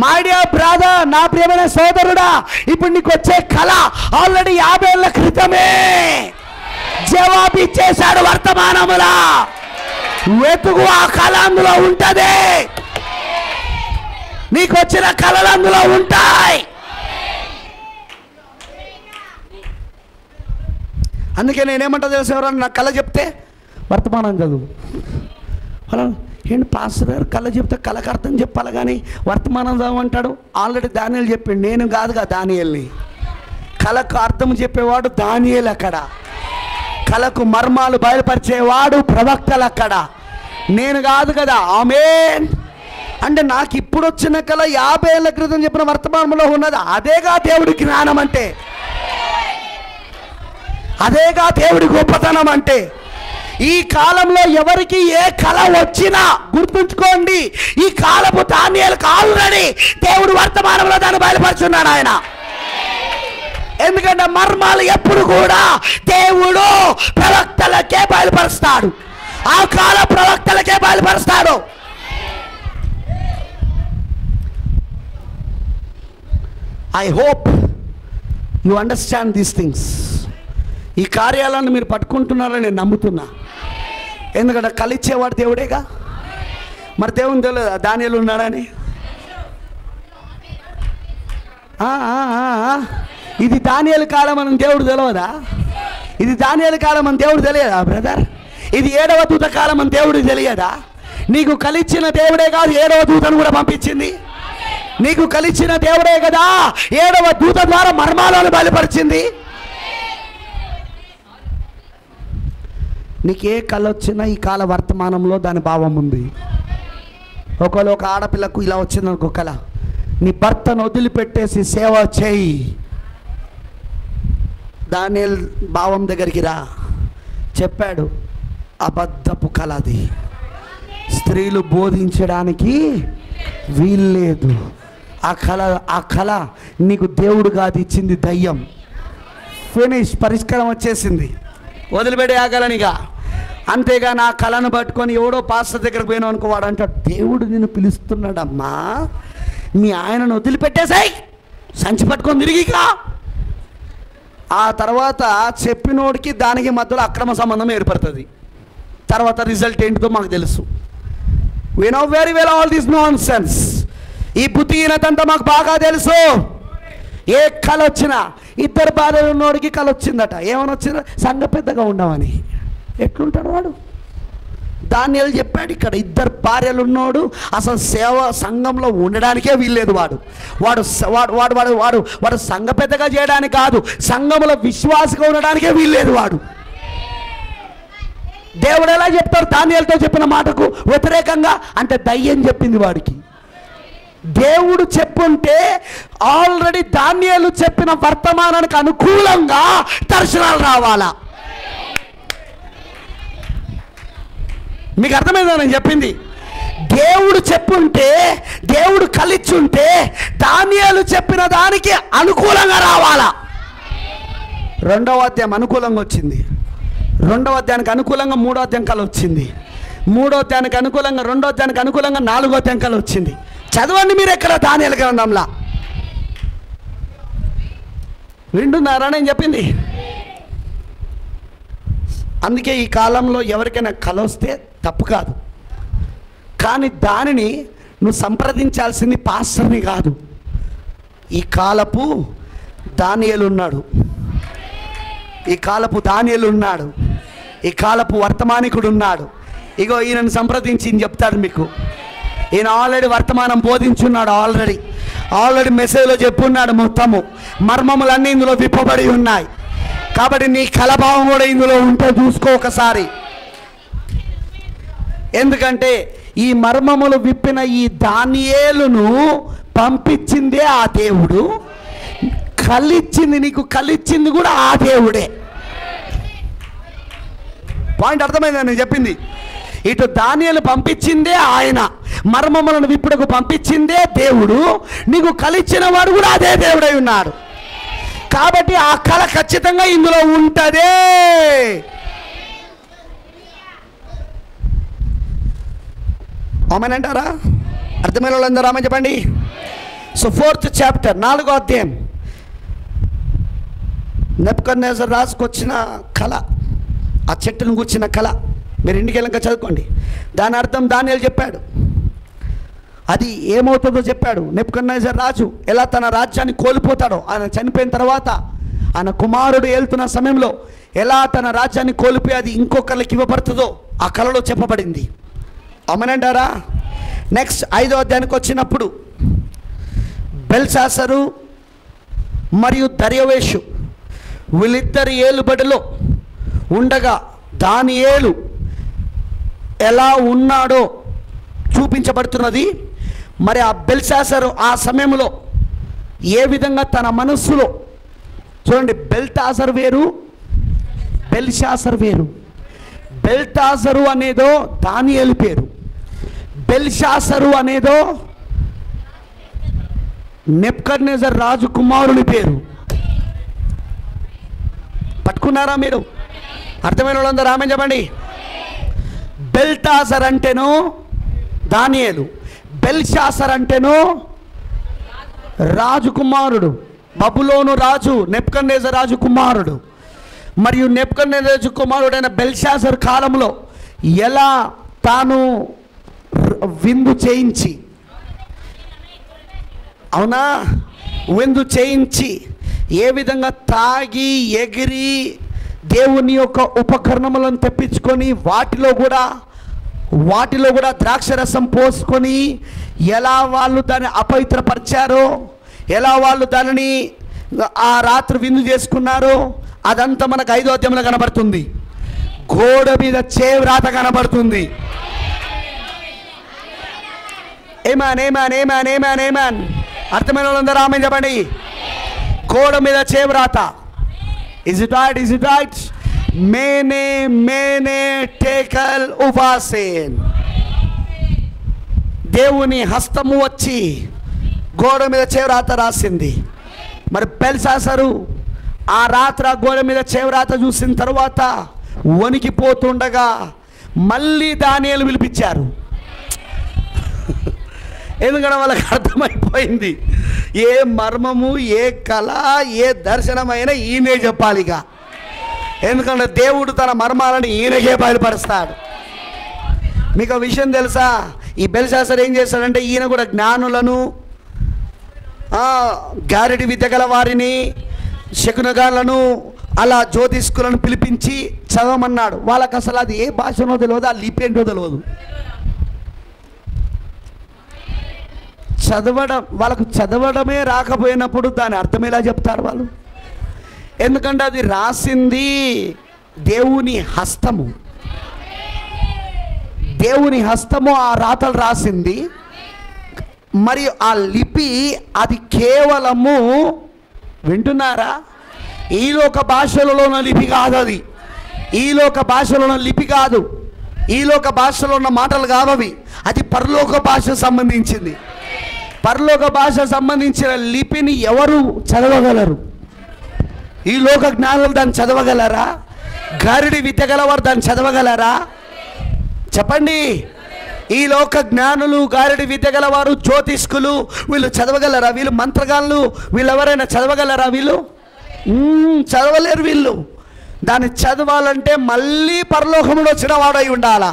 మై డియర్ బ్రదర్, నా ప్రియమైన సోదరుడా, ఇప్పుడు నీకు వచ్చే కళ ఆల్రెడీ 50 ఏళ్ల క్రితమే జవాబు ఇచ్చేశాడు వర్తమానములా. వెతుకు, ఆ కళ అందులో ఉంటది. నీకు వచ్చిన కళలు అందులో ఉంటాయి. అందుకే నేనేమంటా తెలుసు, ఎవరన్నా నాకు కళ చెప్తే వర్తమానం చదువు. అలా ఏంటి పాస్టర్ గారు కళ చెప్తే కళకు అర్థం చెప్పాలి కానీ వర్తమానం చదవమంటాడు. ఆల్రెడీ దానియేలు చెప్పిండు, నేను కాదుగా దానియేల్ని. కళకు అర్థం చెప్పేవాడు దానియేలు అక్కడ, కళకు మర్మాలు బయలుపరిచేవాడు ప్రవక్తలు అక్కడ, నేను కాదు కదా. ఆమేన్. అంటే నాకు ఇప్పుడు వచ్చిన కళ 50 ఏళ్ల క్రితం చెప్పిన వర్తమానంలో ఉన్నది. అదేగా దేవుడి జ్ఞానం అంటే, అదేగా దేవుడి గొప్పతనం అంటే. ఈ కాలంలో ఎవరికి ఏ కళ వచ్చినా గుర్తుంచుకోండి, ఈ కాలపు దానియేలుకు ఆల్రెడీ దేవుడు వర్తమానంలో దాన్ని బయలుపరుచున్నాడు ఆయన. ఎందుకంటే మర్మాలు ఎప్పుడు కూడా దేవుడు ప్రవక్తలకే బయలుపరుస్తాడు, ఆ కాల ప్రవక్తలకే బయలుపరుస్తాడు. I hope you understand these things. ఈ కార్యాలను మీరు పట్టుకుంటున్నారని నేను నమ్ముతున్నా. ఎందుకంటే కలిచ్చేవాడు దేవుడేగా. మరి దేవుని తెలియదు దానియేలు ఉన్నాడని? ఇది దానియేలు కాలం అని దేవుడు తెలియదా? ఇది దానియేలు కాలం అని దేవుడు తెలియదా బ్రదర్? ఇది 7వ దూత కాలం అని దేవుడికి తెలియదా? నీకు కలిచ్చిన దేవుడే కాదు 7వ దూతను కూడా పంపించింది. నీకు కలిచిన దేవుడే కదా 7వ దూత ద్వారా మర్మాలను బయలుపరిచింది. నీకు ఏ కళ వచ్చినా ఈ కాల వర్తమానంలో దాని భావం ఉంది. ఒకవేళ ఒక ఆడపిల్లకు ఇలా వచ్చింది అనుకో కళ, నీ భర్తను వదిలిపెట్టేసి సేవ చేయి, దానియేలు భావం దగ్గరికి రా చెప్పాడు. అబద్ధపు కళ అది, స్త్రీలు బోధించడానికి వీల్లేదు. ఆ కళ నీకు దేవుడు కాదు ఇచ్చింది, దయ్యం. ఫినిష్, పరిష్కారం వచ్చేసింది, వదిలిపెట్టేయగలనిగా. అంతేగా నా కళను పట్టుకొని ఎవడో పాస్టర్ దగ్గరకు పోయినావు అనుకో, వాడు అంటాడు దేవుడు నిన్ను పిలుస్తున్నాడమ్మా, మీ ఆయనను వదిలిపెట్టేసాయి, సంచి పట్టుకొని తిరిగిగా. ఆ తర్వాత చెప్పినోడికి దానికి మధ్యలో అక్రమ సంబంధం ఏర్పడుతుంది. తర్వాత రిజల్ట్ ఏంటిదో మాకు తెలుసు. We know very well all this nonsense. ఈ బుద్ధిహీనతంతా మాకు బాగా తెలుసు. ఏ కళ వచ్చినా, ఇద్దరు భార్యలు ఉన్నోడికి కళ వచ్చిందట. ఏమని వచ్చిందో? సంఘ పెద్దగా ఉండమని. ఎట్లుంటాడు వాడు? దానియేలు చెప్పాడు ఇక్కడ, ఇద్దరు భార్యలు ఉన్నోడు అసలు సేవ సంఘంలో ఉండడానికే వీల్లేదు. వాడు వాడు వాడు వాడు వాడు వాడు సంఘ పెద్దగా చేయడానికి కాదు, సంఘంలో విశ్వాసగా ఉండడానికే వీల్లేదు వాడు. దేవుడు ఎలా చెప్తారు దానియేలుతో చెప్పిన మాటకు వ్యతిరేకంగా? అంటే దయ్యం చెప్పింది వాడికి. దేవుడు చెప్పుంటే ఆల్రెడీ దానియేలు చెప్పిన వర్తమానానికి అనుకూలంగా దర్శనాలు రావాలా. మీకు అర్థమైందా నేను చెప్పింది? దేవుడు చెప్పుంటే, దేవుడు కలిచ్చుంటే దానియేలు చెప్పిన దానికి అనుకూలంగా రావాలా. 2వ అధ్యాయం అనుకూలంగా వచ్చింది, 2వ అధ్యాయానికి అనుకూలంగా 3వ అధ్యాయం కళ వచ్చింది, 3వ అధ్యాయానికి అనుకూలంగా 2వ అధ్యాయానికి అనుకూలంగా 4వ అధ్యాయం కళ వచ్చింది. చదవండి మీరు ఎక్కడ దానియేలు గ్రంథంలా. వింటున్నారా నేను చెప్పింది? అందుకే ఈ కాలంలో ఎవరికైనా కళ వస్తే తప్పు కాదు, కానీ దానిని నువ్వు సంప్రదించాల్సింది పాస్టర్ని కాదు, ఈ కాలపు దానియేలు ఉన్నాడు, ఈ కాలపు దానియేలు ఉన్నాడు, ఈ కాలపు వర్తమానికుడు ఉన్నాడు. ఇగో ఈయనను సంప్రదించి చెప్తాడు మీకు. ఈయన ఆల్రెడీ వర్తమానం బోధించున్నాడు, ఆల్రెడీ మెసేజ్లో చెప్పున్నాడు. మొత్తము మర్మములన్నీ ఇందులో విప్పబడి ఉన్నాయి. కాబట్టి నీ కలభావం కూడా ఇందులో ఉంటే చూసుకో ఒకసారి. ఎందుకంటే ఈ మర్మములు విప్పిన ఈ దానియేలును పంపించిందే ఆ దేవుడు, నీకు కలిచ్చింది కూడా ఆ దేవుడే. పాయింట్ అర్థమైందా నేను చెప్పింది? ఇటు దానియేలు పంపించిందే ఆయన, మర్మములను విప్పుడుకు పంపించిందే దేవుడు, నీకు కలిచ్చిన వాడు కూడా అదే దేవుడై ఉన్నాడు. కాబట్టి ఆ కళ ఖచ్చితంగా ఇందులో ఉంటదే. ఆమెనంటారా? అర్థమైన వాళ్ళందరూ ఆమె చెప్పండి. సో 4th చాప్టర్ 4వ అధ్యాయం, నెబుకద్నెజర్ రాజుకొచ్చిన కళ, ఆ చెట్టును కూర్చిన కళ. మీరు ఇంటికి వెళ్ళాక చదువుకోండి. దాని అర్థం దానియేలు చెప్పాడు. అది ఏమవుతుందో చెప్పాడు. నెబుకద్నెజర్ రాజు ఎలా తన రాజ్యాన్ని కోల్పోతాడో, ఆయన చనిపోయిన తర్వాత ఆయన కుమారుడు ఏలుతున్న సమయంలో ఎలా తన రాజ్యాన్ని కోల్పోయి అది ఇంకొకరికి ఇవ్వబడుతుందో ఆ కళలో చెప్పబడింది. అవునంటారా? నెక్స్ట్ 5వ అధ్యాయానికి వచ్చినప్పుడు బెల్షాసరు మరియు దర్యావేషు వీళ్ళిద్దరి ఏలుబడిలో ఉండగా దానియేలు ఎలా ఉన్నాడో చూపించబడుతున్నది. మరి ఆ బెల్షాసరు ఆ సమయంలో ఏ విధంగా తన మనస్సులో, చూడండి, బెల్షాసరు వేరు, బెల్షాసరు వేరు. బెల్షాసరు అనేదో దానియేలు పేరు, బెల్షాసరు అనేదో నెబుకద్నెజర్ రాజు కుమారుని పేరు. పట్టుకున్నారా మీరు? అర్థమైన వాళ్ళందరూ ఆమె చెప్పండి. బెల్షాసర్ అంటేనో దానియేలు, బెల్షాసర్ అంటేనో రాజుకుమారుడు, బబులోను రాజు నెబుకద్నెజర్ రాజు కుమారుడు. మరియు నెబుకద్నెజర్ కుమారుడైన బెల్షాసర్ కాలంలో ఎలా తాను విందు చేయించి, అవునా, విందు చేయించి ఏ విధంగా తాగి ఎగిరి దేవుని యొక్క ఉపకరణములను తెప్పించుకొని వాటిలో కూడా ద్రాక్షరసం పోసుకొని ఎలా వాళ్ళు దాన్ని అపవిత్రపరిచారో, ఎలా వాళ్ళు దానిని ఆ రాత్రి విందు చేసుకున్నారో అదంతా మనకు 5వ అధ్యాయంలో కనబడుతుంది. గోడ మీద చేవ్రాత కనబడుతుంది. ఏమాన్ ఏమాన్ ఏమాన్ ఏమాన్ ఏమాన్ అర్థమైన వాళ్ళందరూ ఆమె చెప్పండి. గోడ మీద చేవ్రాత. Is it right? Is it right? మేనే tackle ఉపాసేన్. దేవుని హస్తము వచ్చి గోడ మీద చేవ్రాత రాసింది. మరి బెల్షాసరు ఆ రాత్రి గోడ మీద చేవ్రాత చూసిన తర్వాత వణికిపోతుండగా మళ్ళీ దానియేలు పిలిపించారు. ఎందుకంటే వాళ్ళకి అర్థమైపోయింది ఏ మర్మము, ఏ కళ, ఏ దర్శనమైనా ఈయనే చెప్పాలిగా. ఎందుకంటే దేవుడు తన మర్మాలను ఈయనకే బయలుపరుస్తాడు. మీకు ఆ విషయం తెలుసా? ఈ బెల్షాసర్ ఏం చేస్తాడంటే ఈయన కూడా జ్ఞానులను, గారిడి విద్య గల వారిని, శకునగాళ్లను, అలా జ్యోతిష్కులను పిలిపించి చదవమన్నాడు. వాళ్ళకి అసలు అది ఏ భాషనో తెలియదు, ఆ లిపి ఏంటో తెలియదు. వాళ్ళకు చదవడమే రాకపోయినప్పుడు దాని అర్థం ఎలా చెప్తారు వాళ్ళు? ఎందుకంటే అది రాసింది దేవుని హస్తము. దేవుని హస్తము ఆ రాతలు రాసింది. మరియు ఆ లిపి అది కేవలము, వింటున్నారా, ఈ లోక భాషలలో ఉన్న లిపి కాదు. అది ఈ లోక భాషలో ఉన్న లిపి కాదు, ఈ లోక భాషలో ఉన్న మాటలు కావవి. అది పరలోక భాషకు సంబంధించింది. పరలోక భాష సంబంధించిన లిపిని ఎవరు చదవగలరు? ఈ లోక జ్ఞానులు దాన్ని చదవగలరా? గారిడి విద్య గలవారు దాన్ని చదవగలరా? చెప్పండి. ఈ లోక జ్ఞానులు, గారిడి విద్య గలవారు, జ్యోతిష్కులు వీళ్ళు చదవగలరా? వీళ్ళు మంత్రగాళ్ళు, వీళ్ళు ఎవరైనా చదవగలరా? వీళ్ళు చదవలేరు. వీళ్ళు దాన్ని చదవాలంటే మళ్ళీ పరలోకములో వచ్చిన వాడై ఉండాలా,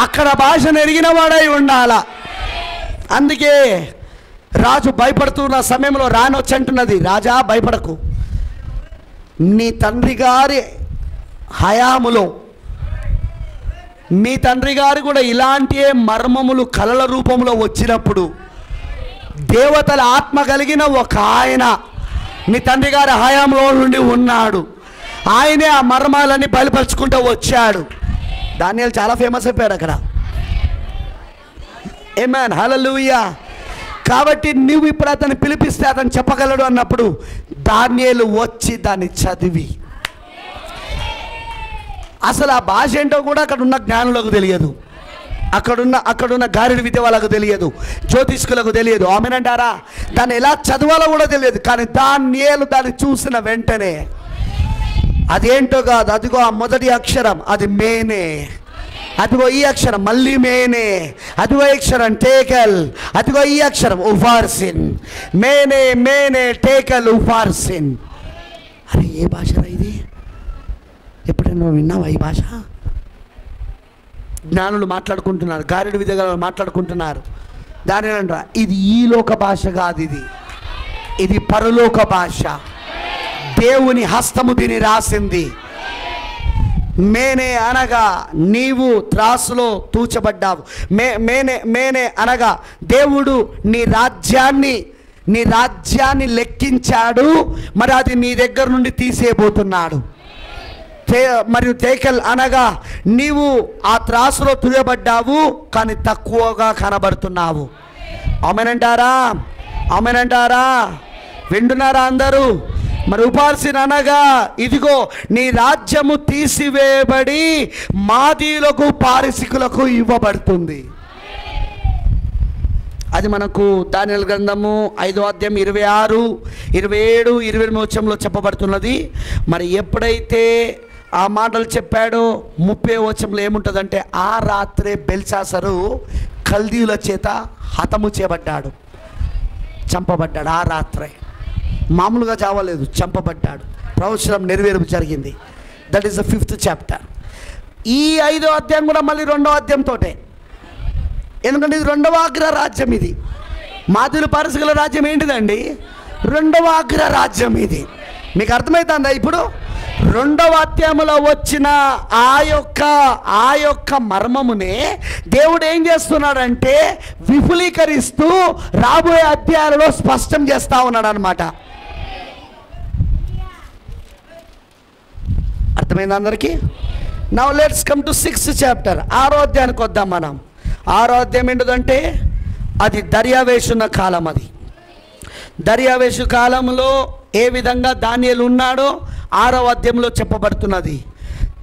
అక్కడ భాషను ఎరిగిన వాడై ఉండాలా. అందుకే రాజు భయపడుతున్న సమయంలో రాణి వచ్చి అంటున్నది, రాజా భయపడకు, నీ తండ్రి గారి హయాములో మీ తండ్రి గారు కూడా ఇలాంటి మర్మములు కలల రూపంలో వచ్చినప్పుడు దేవతల ఆత్మ కలిగిన ఒక ఆయన మీ తండ్రి గారి హయాంలో నుండి ఉన్నాడు. ఆయనే ఆ మర్మాలన్నీ బయలుపరుచుకుంటూ వచ్చాడు. దానియేలు చాలా ఫేమస్ అయిపోయాడు అక్కడ. ఆమేన్, హల్లెలూయా. కాబట్టి నువ్వు ఇప్పుడు అతన్ని పిలిపిస్తే అతను చెప్పగలడు అన్నప్పుడు దానియేలు వచ్చి దాన్ని చదివి, అసలు ఆ భాష ఏంటో కూడా అక్కడ ఉన్న జ్ఞానులకు తెలియదు, అక్కడున్న గారిడి విద్య వాళ్ళకు తెలియదు, జ్యోతిష్కులకు తెలియదు. ఆమెనంటారా? దాన్ని ఎలా చదవాలో కూడా తెలియదు. కానీ దానియేలు దాన్ని చూసిన వెంటనే అదేంటో కాదు, అదిగో ఆ మొదటి అక్షరం అది మేనే, అదిగో ఈ అక్షరం మళ్ళీ మేనే, అదిగో ఈ అక్షరం టేకల్, అదిగో ఈ అక్షరం ఉఫార్సిన్, మేనే మేనే టేకల్ ఉఫార్సిన్. అరే ఏ భాషరా ఇది? ఎప్పుడైనా విన్నావా ఈ భాష? జ్ఞానులు మాట్లాడుకుంటున్నారు, గారెడు విధంగా మాట్లాడుకుంటున్నారు. దాని అంటారా, ఇది ఈ లోక భాష కాదు, ఇది పరలోక భాష. దేవుని హస్తము దీని రాసింది. మేనే అనగా నీవు త్రాసులో తూచబడ్డావు. మేనే అనగా దేవుడు నీ రాజ్యాన్ని లెక్కించాడు, మరి అది నీ దగ్గర నుండి తీసేయబోతున్నాడు. మరియు తేకల్ అనగా నీవు ఆ త్రాసులో తుయబడ్డావు, కానీ తక్కువగా కనబడుతున్నావు. ఆమెనంటారా? ఆమెనంటారా? వింటున్నారా అందరూ? మరి ఉపార్సిన్ అనగా ఇదిగో నీ రాజ్యము తీసివేయబడి మాదీయులకు పారసీకులకు ఇవ్వబడుతుంది. అది మనకు దానియేలు గ్రంథము 5వ అధ్యాయం 26, 27, 28 వచనంలో చెప్పబడుతున్నది. మరి ఎప్పుడైతే ఆ మాటలు చెప్పాడో 30వ వచనంలో ఏముంటుందంటే, ఆ రాత్రే బెల్షాసరు కల్దీయుల చేత హతము చేయబడ్డాడు, చంపబడ్డాడు. ఆ రాత్రే, మామూలుగా చావలేదు, చంపబడ్డాడు. ప్రవచనం నెరవేర్పు జరిగింది. That is the 5th chapter. ఈ 5వ అధ్యాయం కూడా మళ్ళీ 2వ అధ్యాయంతో, ఎందుకంటే ఇది 2వ అగ్రరాజ్యం. ఇది మాదీయుల పారసీకుల రాజ్యం ఏంటిదండి? 2వ అగ్రరాజ్యం ఇది. మీకు అర్థమవుతుందా? ఇప్పుడు 2వ అధ్యాయంలో వచ్చిన ఆ యొక్క మర్మమునే దేవుడు ఏం చేస్తున్నాడంటే విపులీకరిస్తూ రాబోయే అధ్యాయాలలో స్పష్టం చేస్తూ ఉన్నాడు అన్నమాట. అర్థమైంది అందరికీ? Now let's come to 6th chapter. 6వ అధ్యాయానికి వద్దాం మనం. 6వ అధ్యాయం ఏంటంటే అది దర్యావేషున్న కాలం. అది దర్యావేషు కాలంలో ఏ విధంగా దానియేలు ఉన్నాడో 6వ అధ్యాయంలో చెప్పబడుతున్నది.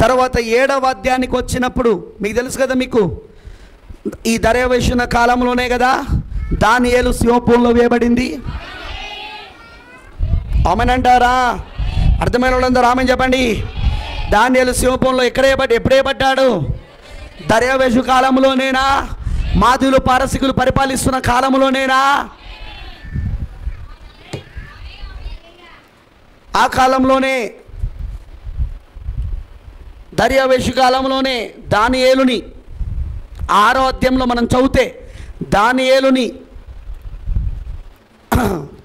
తర్వాత 7వ అధ్యాయానికి వచ్చినప్పుడు మీకు తెలుసు కదా, మీకు ఈ దర్యావేషున్న కాలంలోనే కదా దానియేలు సింహపురంలో వేయబడింది. ఆమెనంటారా? అర్థమైన వాళ్ళందరూ ఆమెను చెప్పండి. దానియేలు సింహపురంలో ఎప్పుడే పడ్డాడు? దర్యావేషు కాలంలోనేనా? మాదీయులు పారసీకులు పరిపాలిస్తున్న కాలంలోనేనా? ఆ కాలంలోనే, దర్యావేషు కాలంలోనే దానియేలుని 6వ అధ్యాయంలో మనం చదివితే దానియేలుని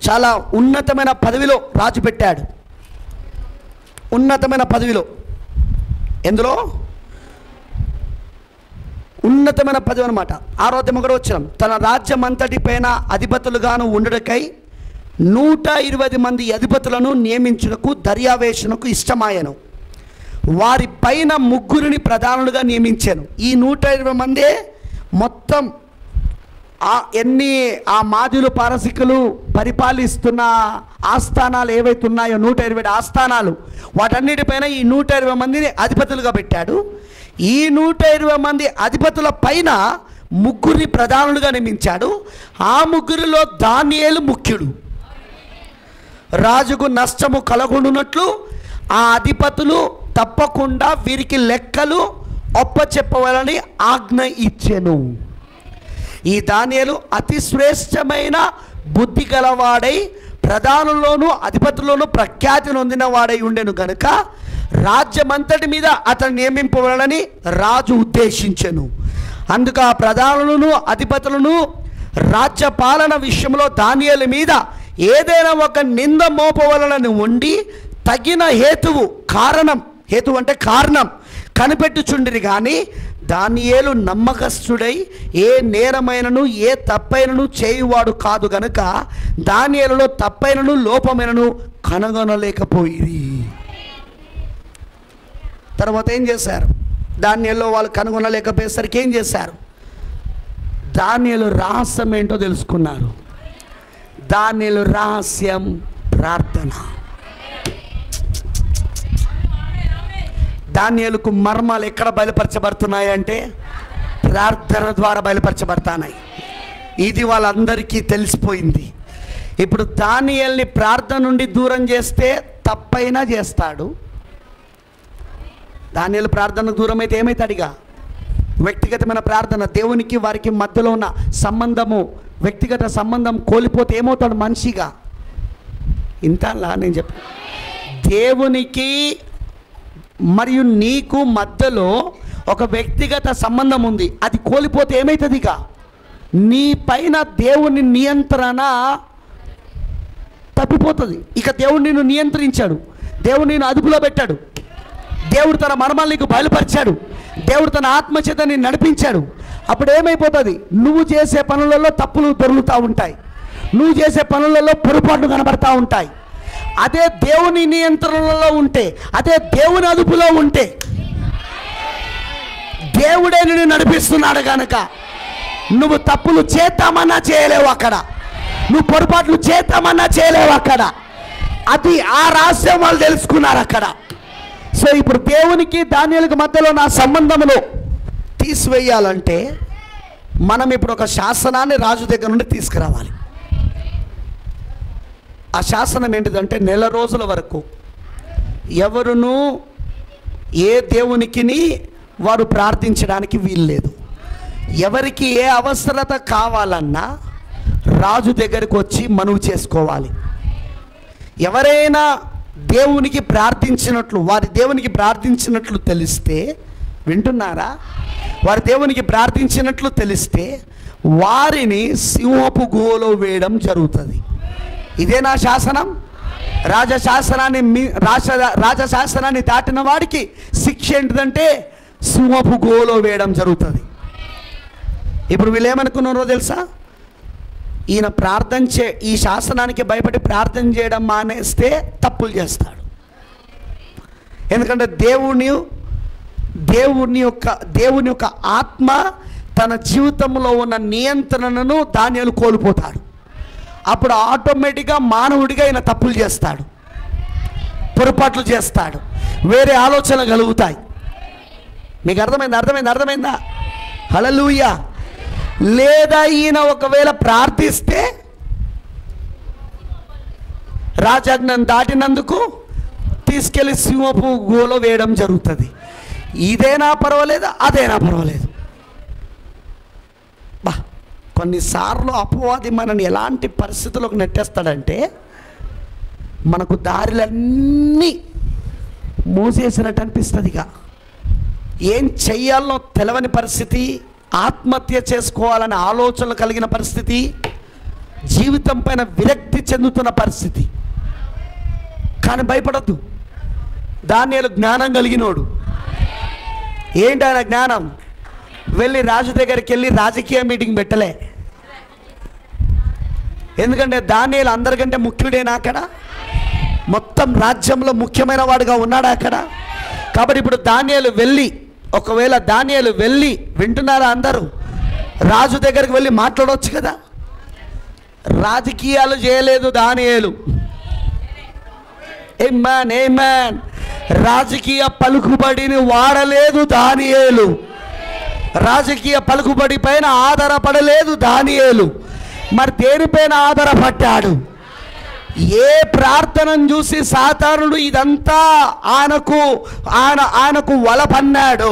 చాలా ఉన్నతమైన పదవిలో రాజు పెట్టాడు. ఉన్నతమైన పదవిలో, ఎందులో? ఉన్నతమైన పదవి అనమాట. 6వ అధ్యాయం కూడా వచ్చినాం. తన రాజ్యం అంతటి పైన అధిపతులుగాను ఉండుటకై 120 మంది అధిపతులను నియమించుటకు దర్యావేషునకు ఇష్టమాయను. వారి పైన 3 ప్రధానులుగా నియమించాను. ఈ 120 మందే మొత్తం ఆ మాదీయులు పారసీకులు పరిపాలిస్తున్న ఆస్థానాలు ఏవైతే ఉన్నాయో 120 ఆస్థానాలు, వాటన్నిటిపైన ఈ 120 మందిని అధిపతులుగా పెట్టాడు. ఈ 120 మంది అధిపతుల పైన 3 ప్రధానులుగా నియమించాడు. ఆ 3లో దానియేలు ముఖ్యుడు. రాజుకు నష్టము కలగొనున్నట్లు ఆ అధిపతులు తప్పకుండా వీరికి లెక్కలు ఒప్పచెప్పవాలని ఆజ్ఞ ఇచ్చెను. ఈ దానియేలు అతి శ్రేష్టమైన బుద్ధి గలవాడై ప్రధానుల్లోనూ అధిపతుల్లోనూ ప్రఖ్యాతి నొందిన వాడై ఉండెను కనుక రాజ్యమంతటి మీద అతను నియమింపవాలని రాజు ఉద్దేశించెను. అందుకు ఆ ప్రధానులను అధిపతులను రాజ్య పాలన విషయంలో దానియేలు మీద ఏదైనా ఒక నింద మోపవలనని ఉండి తగిన హేతువు హేతువు అంటే కారణం కనిపెట్టుచుండిరి. కానీ దానియేలు నమ్మకస్తుడై ఏ నేరమైనను ఏ తప్పైనను చేయువాడు కాదు గనుక దానియేలులో తప్పైనను లోపమైనను కనుగొనలేకపోయిరి. తర్వాత ఏం చేశారు? దానియేలులో వాళ్ళు కనుగొనలేకపోయేసరికి ఏం చేశారు? దానియేలు రహస్యం ఏంటో తెలుసుకున్నారు. దానియేలు రహస్యం ప్రార్థన. దానియేలుకు మర్మాలు ఎక్కడ బయలుపరచబడుతున్నాయంటే ప్రార్థన ద్వారా బయలుపరచబడతాయి. ఇది వాళ్ళందరికీ తెలిసిపోయింది. ఇప్పుడు దానియేలుని ప్రార్థన నుండి దూరం చేస్తే తప్పైనా చేస్తాడు. దానియేలు ప్రార్థనకు దూరం అయితే ఏమవుతాడిగా? వ్యక్తిగతమైన ప్రార్థన, దేవునికి వారికి మధ్యలో ఉన్న సంబంధము, వ్యక్తిగత సంబంధం కోల్పోతే ఏమవుతాడు మనిషిగా? ఇంతలా నేను చెప్పాను, దేవునికి మరియు నీకు మధ్యలో ఒక వ్యక్తిగత సంబంధం ఉంది. అది కోల్పోతే ఏమవుతుంది? ఇక నీ పైన దేవుని నియంత్రణ తప్పిపోతుంది. ఇక దేవుడు నిన్ను నియంత్రించాడు, దేవుడు నిన్ను అదుపులో పెట్టాడు, దేవుడు తన మర్మాలు నీకు బయలుపరిచాడు, దేవుడు తన ఆత్మచేత నిన్ను నడిపించాడు. అప్పుడు ఏమైపోతుంది? నువ్వు చేసే పనులలో తప్పులు దొరుకుతూ ఉంటాయి, నువ్వు చేసే పనులలో పొరపాట్లు కనబడతా ఉంటాయి. అదే దేవుని నియంత్రణలో ఉంటే, అదే దేవుని అదుపులో ఉంటే, దేవుడే నిన్ను నడిపిస్తున్నాడు కనుక నువ్వు తప్పులు చేద్దామన్నా చేయలేవు అక్కడ, నువ్వు పొరపాట్లు చేద్దామన్నా చేయలేవు అక్కడ. అది ఆ రహస్యం వాళ్ళు తెలుసుకున్నారు అక్కడ. సో ఇప్పుడు దేవునికి దానియేలుకి మధ్యలో నా సంబంధమును తీసివేయాలంటే మనం ఇప్పుడు ఒక శాసనాన్ని రాజు దగ్గర నుండి తీసుకురావాలి. ఆ శాసనం ఏంటిదంటే, నెల రోజుల వరకు ఎవరును ఏ దేవునికి వారు ప్రార్థించడానికి వీల్లేదు. ఎవరికి ఏ అవసరత కావాలన్నా రాజు దగ్గరికి వచ్చి మనవి చేసుకోవాలి. ఎవరైనా దేవునికి ప్రార్థించినట్లు, వారి దేవునికి ప్రార్థించినట్లు తెలిస్తే, వింటున్నారా? వారి దేవునికి ప్రార్థించినట్లు తెలిస్తే వారిని సింహపు గుహలో వేయడం జరుగుతుంది. ఇదే నా శాసనం. రాజశాసనాన్ని దాటిన వాడికి శిక్ష ఏంటిదంటే సింహపు గుహలో వేయడం జరుగుతుంది. ఇప్పుడు వీళ్ళు ఏమనుకున్నారో తెలుసా? ఈయన ఈ శాసనానికి భయపడి ప్రార్థన చేయడం మానేస్తే తప్పులు చేస్తాడు. ఎందుకంటే దేవుని యొక్క ఆత్మ తన జీవితంలో ఉన్న నియంత్రణను దానియేలు కోల్పోతాడు. అప్పుడు ఆటోమేటిక్గా మానవుడిగా ఈయన తప్పులు చేస్తాడు, పొరపాట్లు చేస్తాడు, వేరే ఆలోచనలు కలుగుతాయి. మీకు అర్థమైందా? హల్లెలూయా. లేదా ఈయన ఒకవేళ ప్రార్థిస్తే రాజాజ్ఞను దాటినందుకు తీసుకెళ్ళి సింహపు గుహలో వేయడం జరుగుతుంది. ఇదేనా పర్వాలేదు, అదేనా పర్వాలేదు. కొన్నిసార్లు అపవాది మనని ఎలాంటి పరిస్థితుల్లోకి నెట్టేస్తాడంటే మనకు దారిలన్నీ మూసేసినట్టు అనిపిస్తుంది. ఇక ఏం చెయ్యాలనో తెలవని పరిస్థితి, ఆత్మహత్య చేసుకోవాలనే ఆలోచనలు కలిగిన పరిస్థితి, జీవితం పైన విరక్తి చెందుతున్న పరిస్థితి. కానీ భయపడద్దు, దానియేలు జ్ఞానం కలిగినోడు. ఏంటి ఆయన జ్ఞానం? వెళ్ళి రాజు దగ్గరికి వెళ్ళి రాజకీయ మీటింగ్ పెట్టలే. ఎందుకంటే దానియేలు అందరికంటే ముఖ్యుడేనా అక్కడ? మొత్తం రాజ్యంలో ముఖ్యమైన వాడుగా ఉన్నాడా అక్కడ? కాబట్టి ఇప్పుడు ఒకవేళ దానియేలు వెళ్ళి, వింటున్నారా అందరూ? రాజు దగ్గరికి వెళ్ళి మాట్లాడవచ్చు కదా. రాజకీయాలు చేయలేదు దానియేలు. ఆమేన్. రాజకీయ పలుకుబడిని వాడలేదు దానియేలు. రాజకీయ పలుకుబడి పైన ఆధారపడలేదు దానియేలు. మరి దేనిపైన ఆధారపడ్డాడు? ఏ ప్రార్థనను చూసి సాతానుడు ఇదంతా ఆయనకు వలపన్నాడో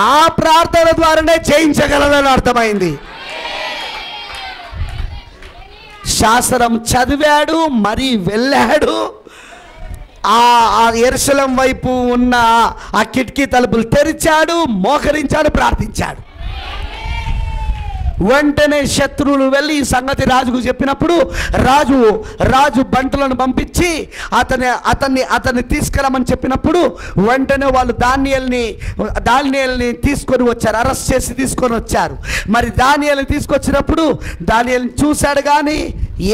ఆ ప్రార్థన ద్వారానే చేయించగలదని అర్థమైంది. శాస్త్రం చదివాడు, మరి వెళ్ళాడు. ఆ యెరూషలేము వైపు ఉన్న ఆ కిటికీ తలుపులు తెరిచాడు, మోకరించాడు, ప్రార్థించాడు. వెంటనే శత్రువులు వెళ్ళి ఈ సంగతి రాజుకు చెప్పినప్పుడు రాజు బంటులను పంపించి అతన్ని తీసుకురమని చెప్పినప్పుడు వెంటనే వాళ్ళు దానియేలుని తీసుకొని వచ్చారు, అరెస్ట్ చేసి తీసుకొని వచ్చారు. మరి దానియేలుని తీసుకొచ్చినప్పుడు దానియేలుని చూశాడు కానీ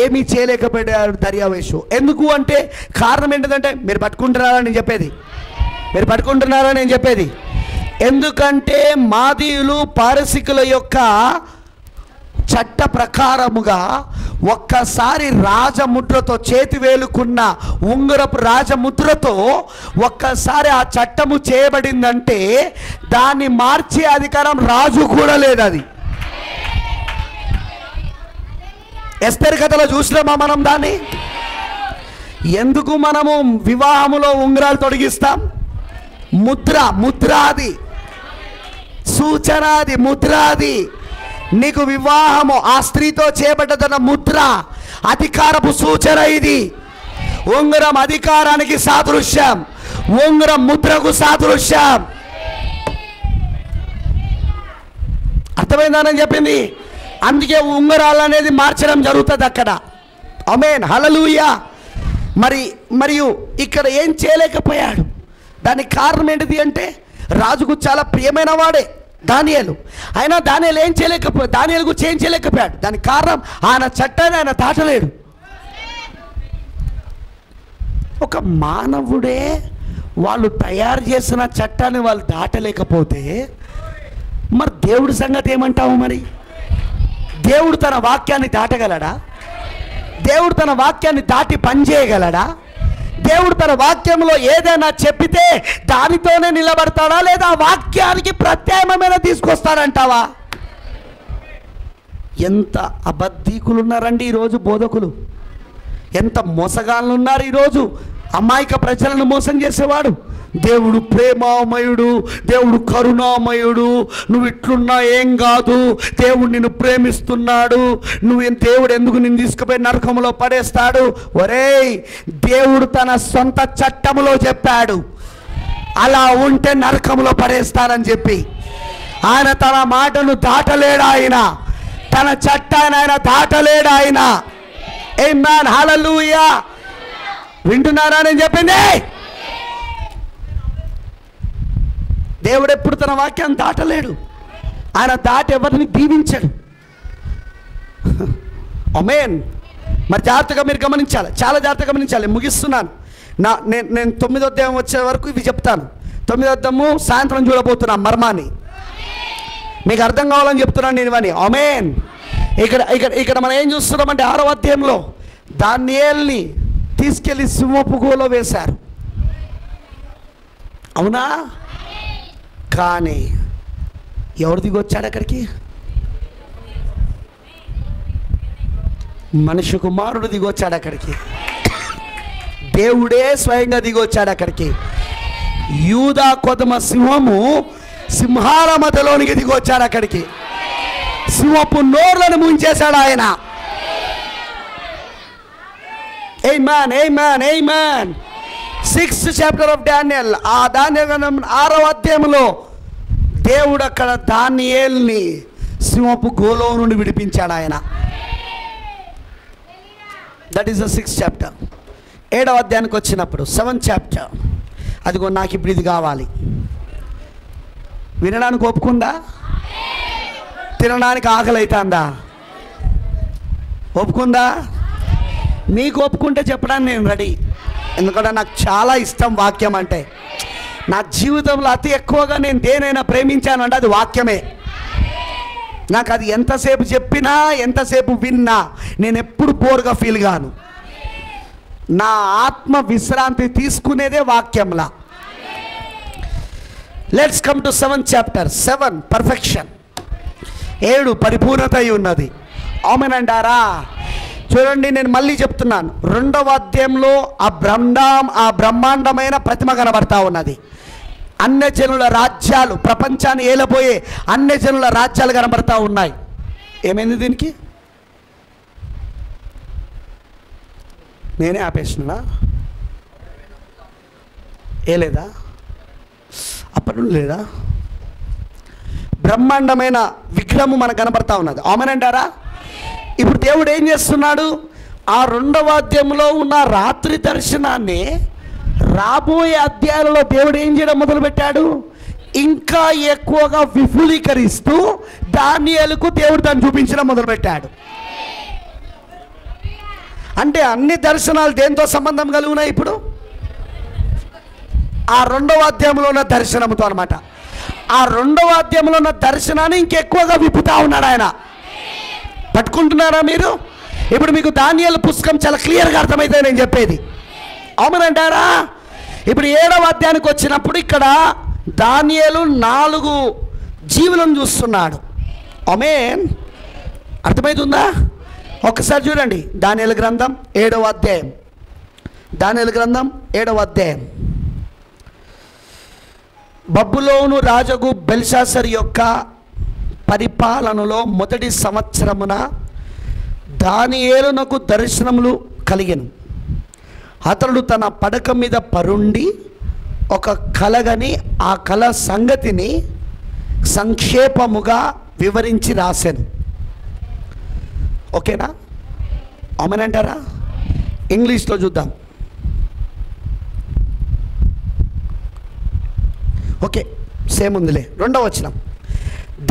ఏమీ చేయలేకపోయాడు దర్యావేషు. ఎందుకు అంటే కారణం ఏంటంటే మీరు పట్టుకుంటున్నారని చెప్పేది ఎందుకంటే మాదీయులు పారసీకుల యొక్క చట్ట ప్రకారముగా ఒక్కసారి రాజముద్రతో చేతివేలుకున్న ఉంగరపు రాజముద్రతో ఒక్కసారి ఆ చట్టము చేయబడిందంటే దాన్ని మార్చే అధికారం రాజు కూడా లేదు. అది ఎస్తేరు కథలో చూసినామా మనం దాన్ని? ఎందుకు మనము వివాహములో ఉంగరాలు తొడిగిస్తాం? ముద్రాది సూచనాది ముద్రాది. నీకు వివాహము ఆ స్త్రీతో చేపట్టదన్న ముద్ర అధికారపు సూచన. ఇది ఉంగరం అధికారానికి సాదృశ్యం, ఉంగరం ముద్రకు సాదృశ్యం. అర్థమైందని చెప్పింది. అందుకే ఉంగరాలు అనేది మార్చడం జరుగుతుంది అక్కడ. ఆమేన్, హల్లెలూయా. మరియు ఇక్కడ ఏం చేయలేకపోయాడు. దానికి కారణం ఏంటిది అంటే రాజుకు చాలా ప్రియమైన వాడే దానియేలు. అయినా దానియేలు దానియేలు గురించి ఏం చేయలేకపోయాడు. దానికి కారణం ఆయన చట్టాన్ని ఆయన దాటలేడు. ఒక మానవుడే వాళ్ళు తయారు చేసిన చట్టాన్ని వాళ్ళు దాటలేకపోతే మరి దేవుడి సంగతి ఏమంటావు? మరి దేవుడు తన వాక్యాన్ని దాటగలడా? దేవుడు తన వాక్యాన్ని దాటి పనిచేయగలడా? దేవుడు తన వాక్యంలో ఏదైనా చెప్పితే దానితోనే నిలబడతాడా, లేదా ఆ వాక్యానికి ప్రత్యామ్నాయమైన తీసుకొస్తాడంటావా? ఎంత అబద్ధీకులు ఉన్నారండి ఈరోజు బోధకులు, ఎంత మోసగాళ్ళు ఉన్నారు ఈరోజు. అమాయక ప్రజలను మోసం చేసేవాడు. దేవుడు ప్రేమామయుడు, దేవుడు కరుణామయుడు, నువ్వు ఇట్లున్నా ఏం కాదు, దేవుడు నిన్ను ప్రేమిస్తున్నాడు, దేవుడు ఎందుకు నిన్ను తీసుకుపోయి నరకంలో పడేస్తాడు? ఒరేయ్, దేవుడు తన సొంత చట్టములో చెప్పాడు అలా ఉంటే నరకంలో పడేస్తారని చెప్పి. ఆయన తన మాటను దాటలేడు. ఆయన తన చట్టాన్ని ఆయన దాటలేడు. ఆయన ఆమేన్, హల్లెలూయా. వింటున్నారా నేను చెప్పింది? దేవుడు ఎప్పుడు తన వాక్యాన్ని దాటలేడు. ఆయన దాటి ఎవరిని దీవించాడు. ఆమేన్. మరి జాగ్రత్తగా మీరు గమనించాలి, చాలా జాగ్రత్తగా గమనించాలి. ముగిస్తున్నాను. నేను 9వ అధ్యాయం వచ్చే వరకు ఇవి చెప్తాను. 9వ అధ్యాయము సాయంత్రం చూడబోతున్నా మర్మాన్ని. మీకు అర్థం కావాలని చెప్తున్నాను నేను ఇవన్నీ. ఆమేన్. ఇక్కడ మనం ఏం చూస్తున్నామంటే 6వ అధ్యాయంలో దానియేలుని తీసుకెళ్ళి సింహపు గుహలో వేశారు. అవునా? కానీ ఎవరు దిగొచ్చాడు అక్కడికి? మనిషి కుమారుడు దిగొచ్చాడు అక్కడికి. దేవుడే స్వయంగా దిగొచ్చాడు అక్కడికి. యూదా కొదమ సింహము సింహాల మధ్యలోనికి దిగొచ్చాడు అక్కడికి. సింహపు నోర్లను ముంచేశాడు ఆయన. ఆమేన్, ఆమేన్, ఆమేన్. 6th chapter of Daniel. ఆ దానియేలు 6వ అధ్యాయంలో దేవుడు అక్కడ దానియేలుని సింహపు గుహలో నుండి విడిపించాడు ఆయన. That is the 6th chapter. 7వ అధ్యాయానికి వచ్చినప్పుడు 7th chapter. అదిగో నాకు ఇప్పుడు ఇది కావాలి. వినడానికి ఒప్పుకుందా? తినడానికి ఆకలి అవుతుందా? ఒప్పుకుందా? నీకు ఒప్పుకుంటే చెప్పడానికి నేను రెడీ. ఎందుకంటే నాకు చాలా ఇష్టం వాక్యం అంటే. నా జీవితంలో అతి ఎక్కువగా నేను దేనైనా ప్రేమించాను అంటే అది వాక్యమే. నాకు అది ఎంతసేపు చెప్పినా ఎంతసేపు విన్నా నేను ఎప్పుడు బోర్గా ఫీల్ గాను. నా ఆత్మ విశ్రాంతి తీసుకునేదే వాక్యంలా. Let's come to 7th chapter. 7 పర్ఫెక్షన్. 7 పరిపూర్ణత అయి ఉన్నది. ఆమేన్ అంటారా? చూడండి, నేను మళ్ళీ చెప్తున్నాను. 2వ అధ్యాయంలో ఆ బ్రహ్మాండమైన ప్రతిమ కనబడతా ఉన్నది. అన్యజనుల రాజ్యాలు, ప్రపంచాన్ని ఏలబోయే అన్యజనుల రాజ్యాలు కనబడతా ఉన్నాయి. ఏమైంది దీనికి? నేనే ఆపేసినా? ఏ లేదా? అప్పటి నుండి లేదా? బ్రహ్మాండమైన విగ్రహము మనకు కనబడతా ఉన్నది. ఆమెనంటారా? ఇప్పుడు దేవుడు ఏం చేస్తున్నాడు? ఆ 2వ అధ్యాయంలో ఉన్న రాత్రి దర్శనాన్ని రాబోయే అధ్యాయాలలో దేవుడు ఏం చేయడం మొదలుపెట్టాడు? ఇంకా ఎక్కువగా విపులీకరిస్తూ దానియేలుకు దేవుడు దాన్ని చూపించడం మొదలుపెట్టాడు. అంటే అన్ని దర్శనాలు దేంతో సంబంధం కలిగి ఉన్నాయి? ఇప్పుడు ఆ 2వ అధ్యాయంలో ఉన్న దర్శనంతో అనమాట. ఆ 2వ అధ్యాయంలో ఉన్న దర్శనాన్ని ఇంకెక్కువగా విప్పుతా ఉన్నాడు ఆయన. పట్టుకుంటున్నారా మీరు? ఇప్పుడు మీకు దానియేలు పుస్తకం చాలా క్లియర్గా అర్థమైతే నేను చెప్పేది. అవునంటారా? ఇప్పుడు 7వ అధ్యాయానికి వచ్చినప్పుడు ఇక్కడ దానియేలు 4 జీవులను చూస్తున్నాడు. ఆమేన్. అర్థమవుతుందా? ఒక్కసారి చూడండి దానియేలు గ్రంథం 7వ అధ్యాయం. దానియేలు గ్రంథం 7వ అధ్యాయం. బబులోను రాజగు బెల్షాసర్ యొక్క పరిపాలనలో మొదటి సంవత్సరమున దానియేలునకు దర్శనములు కలిగెను. అతడు తన పడక మీద పరుండి ఒక కలగని ఆ కల సంగతిని సంక్షేపముగా వివరించి రాశాను. ఓకేనా? అవునంటారా? ఇంగ్లీష్లో చూద్దాం. ఓకే, సేమ్ ఉందిలే. 2వ వచనం.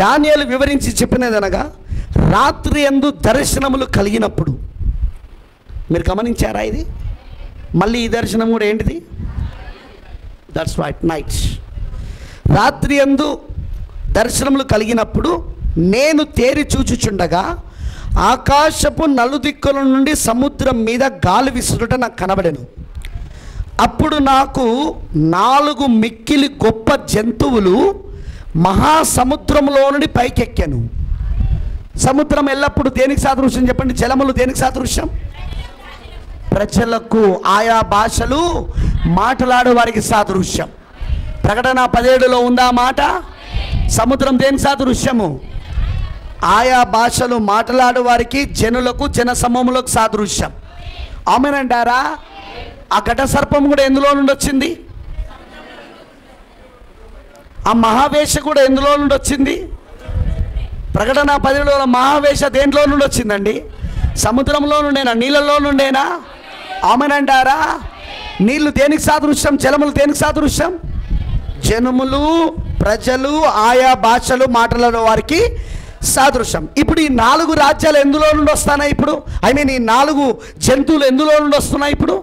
దానియేలు వివరించి చెప్పినదనగా, రాత్రి యందు దర్శనములు కలిగినప్పుడు. మీరు గమనించారా ఇది? మళ్ళీ ఈ దర్శనం కూడా ఏంటిది? That's right, night. రాత్రి యందు దర్శనములు కలిగినప్పుడు నేను తేరి చూచుచుండగా ఆకాశపు నలుదిక్కుల నుండి సముద్రం మీద గాలి విసురుట నాకు కనబడెను. అప్పుడు నాకు 4 మిక్కిలి గొప్ప జంతువులు మహాసముద్రంలో నుండి పైకెక్కాను. సముద్రం ఎల్లప్పుడు దేనికి సాదృశ్యం చెప్పండి? జలములు దేనికి సాదృశ్యం? ప్రజలకు, ఆయా భాషలు మాట్లాడే వారికి సాదృశ్యం. ప్రకటన 17లో ఉందా మాట? సముద్రం దేనికి సాదృశ్యము? ఆయా భాషలు మాట్లాడే వారికి, జనులకు, జన సమూహములకు సాదృశ్యం. ఆమెనంటారా? ఆ ఘట సర్పం కూడా ఎందులో నుండి వచ్చింది? ఆ మహావేష కూడా ఎందులో నుండి వచ్చింది? ప్రకటన 10లో మహావేష దేంట్లో నుండి వచ్చిందండి? సముద్రంలో నుండేనా? నీళ్ళలో నుండేనా? ఆమెనంటారా? నీళ్లు దేనికి సాదృశ్యం? జలములు దేనికి సాదృశ్యం? జనములు, ప్రజలు, ఆయా భాషలు మాట్లాడే వారికి సాదృశ్యం. ఇప్పుడు ఈ 4 రాజ్యాలు ఎందులో నుండి వస్తున్నాయి? ఇప్పుడు ఈ 4 జంతువులు ఎందులో నుండి వస్తున్నాయి? ఇప్పుడు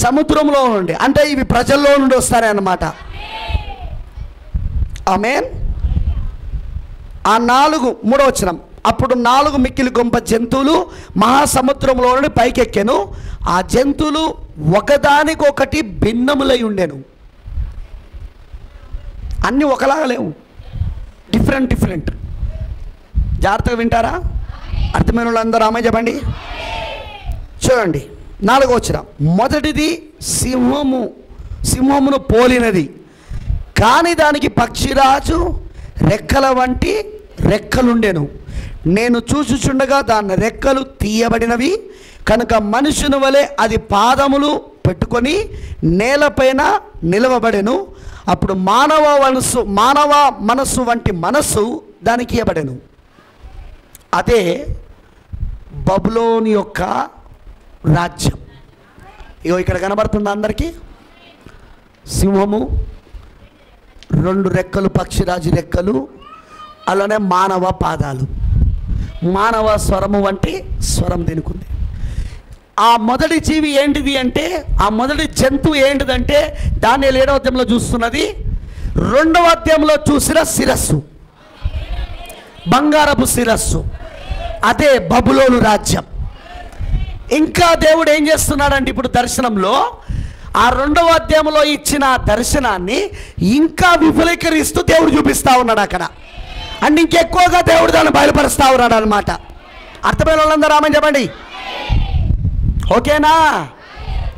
సముద్రంలో నుండి. అంటే ఇవి ప్రజల్లో నుండి వస్తాయి అన్నమాట. ఆమేన్. ఆ 4, 3వ వచనం. అప్పుడు 4 మిక్కిలి గొప్ప జంతువులు మహాసముద్రంలో నుండి పైకెక్కెను. ఆ జంతువులు ఒకదానికొకటి భిన్నములై ఉండెను. అన్నీ ఒకలాగా లేవు, డిఫరెంట్. జాగ్రత్తగా వింటారా? అర్థమైన వాళ్ళందరూ ఆమె చెప్పండి. చూడండి 4వ వచనం. మొదటిది సింహమును పోలినది, కానీ దానికి పక్షిరాజు రెక్కల వంటి రెక్కలుండెను. నేను చూచుచుండగా దాని రెక్కలు తీయబడినవి కనుక మనుషుని వలె అది పాదములు పెట్టుకొని నేలపైన నిలవబడెను. అప్పుడు మానవ మనస్సు వంటి మనస్సు దానికి ఇవ్వబడెను. అదే బబులోని యొక్క రాజ్యం. ఇగో ఇక్కడ కనబడుతుంది అందరికీ. సింహము, 2 రెక్కలు, పక్షిరాజు రెక్కలు, అలానే మానవ పాదాలు, మానవ స్వరము వంటి స్వరం దీనికి. ఆ మొదటి జీవి ఏంటిది అంటే, ఆ మొదటి జంతువు ఏంటిదంటే దానియేలు 7వ అధ్యాయంలో చూస్తున్నది. 2వ అధ్యాయంలో చూసిన శిరస్సు, బంగారపు శిరస్సు, అదే బబులోను రాజ్యం. ఇంకా దేవుడు ఏం చేస్తున్నాడంటే ఇప్పుడు దర్శనంలో ఆ 2వ అధ్యాయంలో ఇచ్చిన దర్శనాన్ని ఇంకా విపులీకరిస్తూ దేవుడు చూపిస్తూ ఉన్నాడు అక్కడ. అండ్ ఇంకెక్కువగా దేవుడు దాన్ని బయలుపరుస్తూ ఉన్నాడు అనమాట. అర్థమైన వాళ్ళందరూ ఆమె చెప్పండి. ఓకేనా?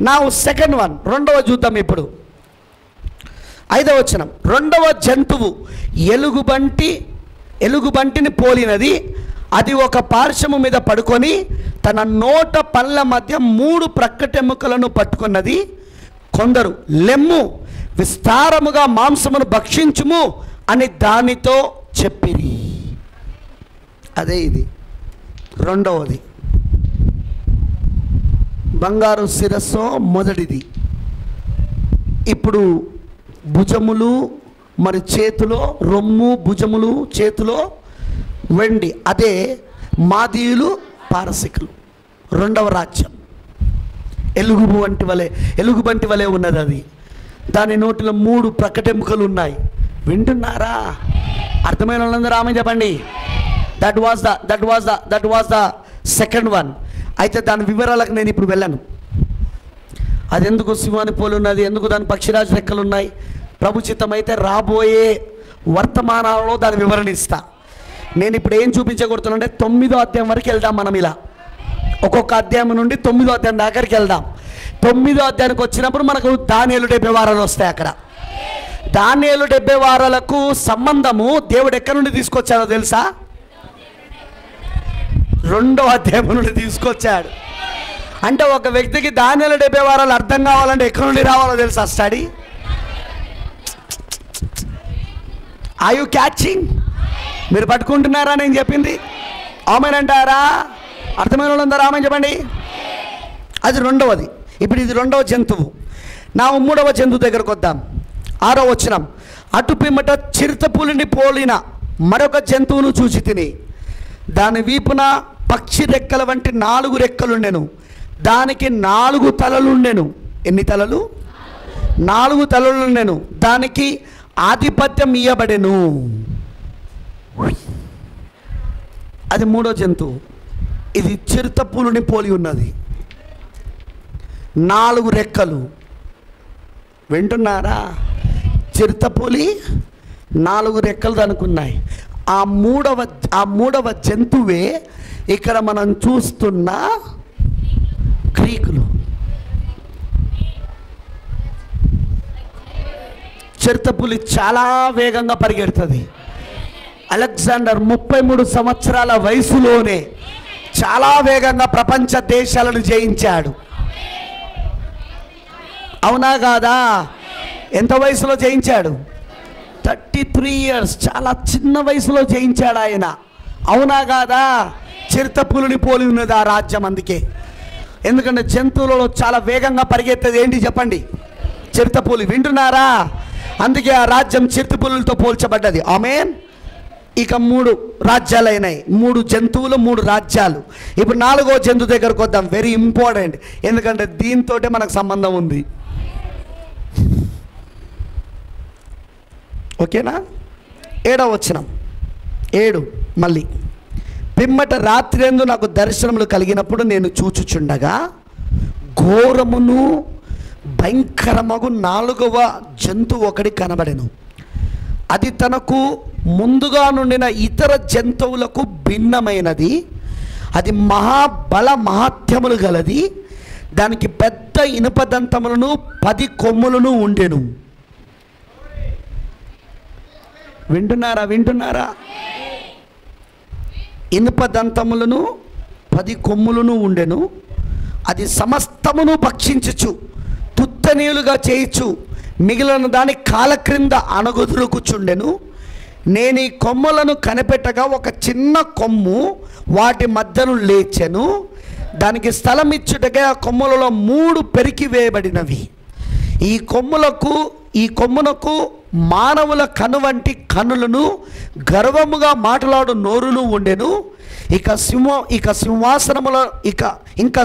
నా సెకండ్ వన్, 2వ చూద్దాం ఇప్పుడు. 5వ వచనం. 2వ జంతువు ఎలుగుబంటిని పోలినది. అది ఒక పార్శ్వము మీద పడుకొని తన నోట పళ్ళ మధ్య 3 ప్రక్కటెముకలను పట్టుకున్నది. కొందరు లెమ్ము, విస్తారముగా మాంసమును భక్షించుము అని దానితో చెప్పిరి. అదే ఇది. రెండవది బంగారు శిరస్సు మొదటిది. ఇప్పుడు భుజములు మరి చేతిలో రొమ్ము, భుజములు చేతిలో వెండి, అదే మాదీయులు పారసికులు. రెండవ రాజ్యం ఎలుగుబంటి వలె ఉన్నది అది. దాని నోటిలో 3 ప్రకటెముకలు ఉన్నాయి. వింటున్నారా? అర్థమైన వాళ్ళందరూ ఆమె చెప్పండి. That was the second one. అయితే దాని వివరాలకు నేను ఇప్పుడు వెళ్ళను. అది ఎందుకు సింహాన్ని పోలి ఉన్నది, ఎందుకు దాని పక్షిరాజు రెక్కలు ఉన్నాయి, ప్రభు చిత్తమైతే రాబోయే వర్తమానాలలో దాని వివరణ ఇస్తా. నేను ఇప్పుడు ఏం చూపించకూడుతున్నానంటే 9వ అధ్యాయం వరకు వెళ్దాం. మనం ఇలా ఒక్కొక్క అధ్యాయం నుండి 9వ అధ్యాయం దగ్గరికి వెళ్దాం. 9వ అధ్యాయానికి వచ్చినప్పుడు మనకు దానియేలు 70 వారాలు వస్తాయి. అక్కడ దానియేలు 70 వారాలకు సంబంధము దేవుడు ఎక్కడి నుండి తీసుకొచ్చాడో తెలుసా? 2వ అధ్యాయం నుండి తీసుకొచ్చాడు. అంటే ఒక వ్యక్తికి దానియేలు 70 వారాలు అర్థం కావాలంటే ఎక్కడి నుండి రావాలో తెలుసా? స్టడీ. Are you catching? మీరు పట్టుకుంటున్నారా నేను చెప్పింది? ఆమెనంటారా? అర్థమైన వాళ్ళందరూ ఆమె చెప్పండి. అది రెండవది. ఇప్పుడు ఇది 2వ జంతువు. నా 3వ జంతువు దగ్గరకు వద్దాం. 6వ వచనం. అటు పిమ్మట చిరుతపులిని పోలిన మరొక జంతువును చూసి తిని, దాని వీపున పక్షి రెక్కల వంటి 4 రెక్కలుండెను. దానికి 4 తలలుండెను. ఎన్ని తలలు? 4 తలలుండెను. దానికి ఆధిపత్యం ఇయ్యబడెను. అది 3వ జంతువు. ఇది చిరుతపులిని పోలి ఉన్నది. 4 రెక్కలు. వింటున్నారా? చిరుతపులి 4 రెక్కలు దానుకున్నాయి. ఆ మూడవ జంతువే ఇక్కడ మనం చూస్తున్న గ్రీకులు. చిరుతపులి చాలా వేగంగా పరిగెడుతుంది. అలెగ్జాండర్ 33 సంవత్సరాల వయసులోనే చాలా వేగంగా ప్రపంచ దేశాలను జయించాడు. అవునా కాదా? ఎంత వయసులో జయించాడు? 33 years. చాలా చిన్న వయసులో జయించాడు ఆయన. అవునా కాదా? చిరుతపులిని పోలి ఉన్నది ఆ రాజ్యం. అందుకే, ఎందుకంటే జంతువులలో చాలా వేగంగా పరిగెత్తేది ఏంటి చెప్పండి? చిరుతపులి. వింటున్నారా? అందుకే ఆ రాజ్యం చిరుతపులులతో పోల్చబడ్డది. ఆమేన్. ఇక 3 రాజ్యాలు అయినాయి. 3 జంతువులు, 3 రాజ్యాలు. ఇప్పుడు 4వ జంతువు దగ్గరకు వద్దాం. వెరీ ఇంపార్టెంట్, ఎందుకంటే దీంతో మనకు సంబంధం ఉంది. ఓకేనా? 7వ వచనం. 7 మళ్ళీ. పిమ్మట రాత్రియందు నాకు దర్శనములు కలిగినప్పుడు నేను చూచుచుండగా ఘోరమును భయంకరమగు 4వ జంతువు ఒకటి కనబడెను. అది తనకు ముందుగా నుండిన ఇతర జంతువులకు భిన్నమైనది. అది మహాబల మహాత్యములు గలది. దానికి పెద్ద ఇనుప దంతములను 10 కొమ్ములను ఉండెను. వింటున్నారా? ఇనుప దంతములను 10 కొమ్ములను ఉండెను. అది సమస్తమును భక్షించుచు తుత్తనీయులుగా చేయుచు మిగిలిన దాని కాల క్రింద అణగుదురుకుచుండెను. నేను ఈ కొమ్మలను కనిపెట్టగా ఒక చిన్న కొమ్ము వాటి మధ్యను లేచెను. దానికి స్థలం ఇచ్చుటగా ఆ కొమ్ములలో 3 పెరికి వేయబడినవి. ఈ కొమ్మునకు మానవుల కను వంటి కనులను, గర్వముగా మాట్లాడు నోరును ఉండెను. ఇంకా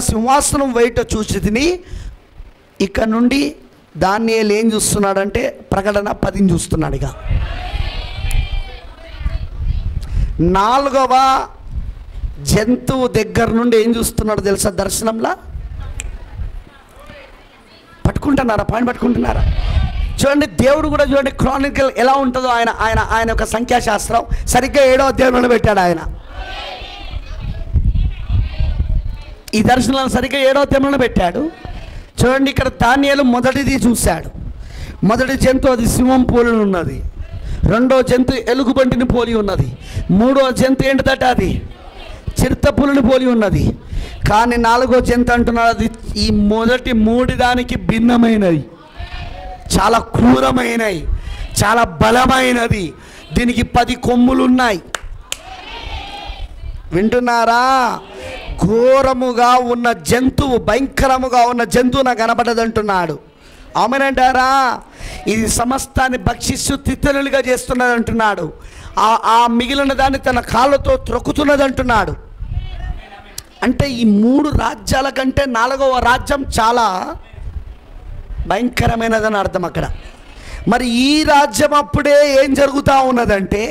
సింహాసనం వేయుట చూసి తిని, ఇక నుండి దానియేలు ఏం చూస్తున్నాడంటే ప్రకటన 10 చూస్తున్నాడు. ఇక 4వ జంతువు దగ్గర నుండి ఏం చూస్తున్నాడు తెలుసా? దర్శనంలా పట్టుకుంటున్నారా? పాయింట్ పట్టుకుంటున్నారా? చూడండి, దేవుడు కూడా చూడండి క్రానికల్ ఎలా ఉంటుందో. ఆయన యొక్క సంఖ్యాశాస్త్రం సరిగ్గా 7వ అధ్యాయంలో పెట్టాడు. ఆయన ఈ దర్శనాలను సరిగ్గా 7వ అధ్యాయంలో పెట్టాడు. చూడండి, ఇక్కడ దానియేలు మొదటిది చూశాడు. మొదటి జంతువు అది సింహం పోలి ఉన్నది. 2వ జంతువు ఎలుగుబంటిని పోలి ఉన్నది. 3వ జంతువు ఏంటిదట? అది చిరుతపులిని పోలి ఉన్నది. కానీ 4వ జంతువు అంటున్నాడు అది ఈ మొదటి 3 దానికి భిన్నమైనది, చాలా క్రూరమైనవి, చాలా బలమైనది, దీనికి 10 కొమ్ములు ఉన్నాయి. వింటున్నారా? ఘోరముగా ఉన్న జంతువు, భయంకరముగా ఉన్న జంతువు నాకు కనపడదంటున్నాడు. ఆమెనంటారా? ఇది సమస్తాన్ని భక్షిస్తూ తిత్తలుగా చేస్తున్నది అంటున్నాడు. ఆ మిగిలిన దాన్ని తన కాళ్ళతో త్రొక్కుతున్నది అంటున్నాడు. అంటే ఈ 3 రాజ్యాల కంటే 4వ రాజ్యం చాలా భయంకరమైనదని అర్థం అక్కడ. మరి ఈ రాజ్యం అప్పుడే ఏం జరుగుతూ ఉన్నదంటే,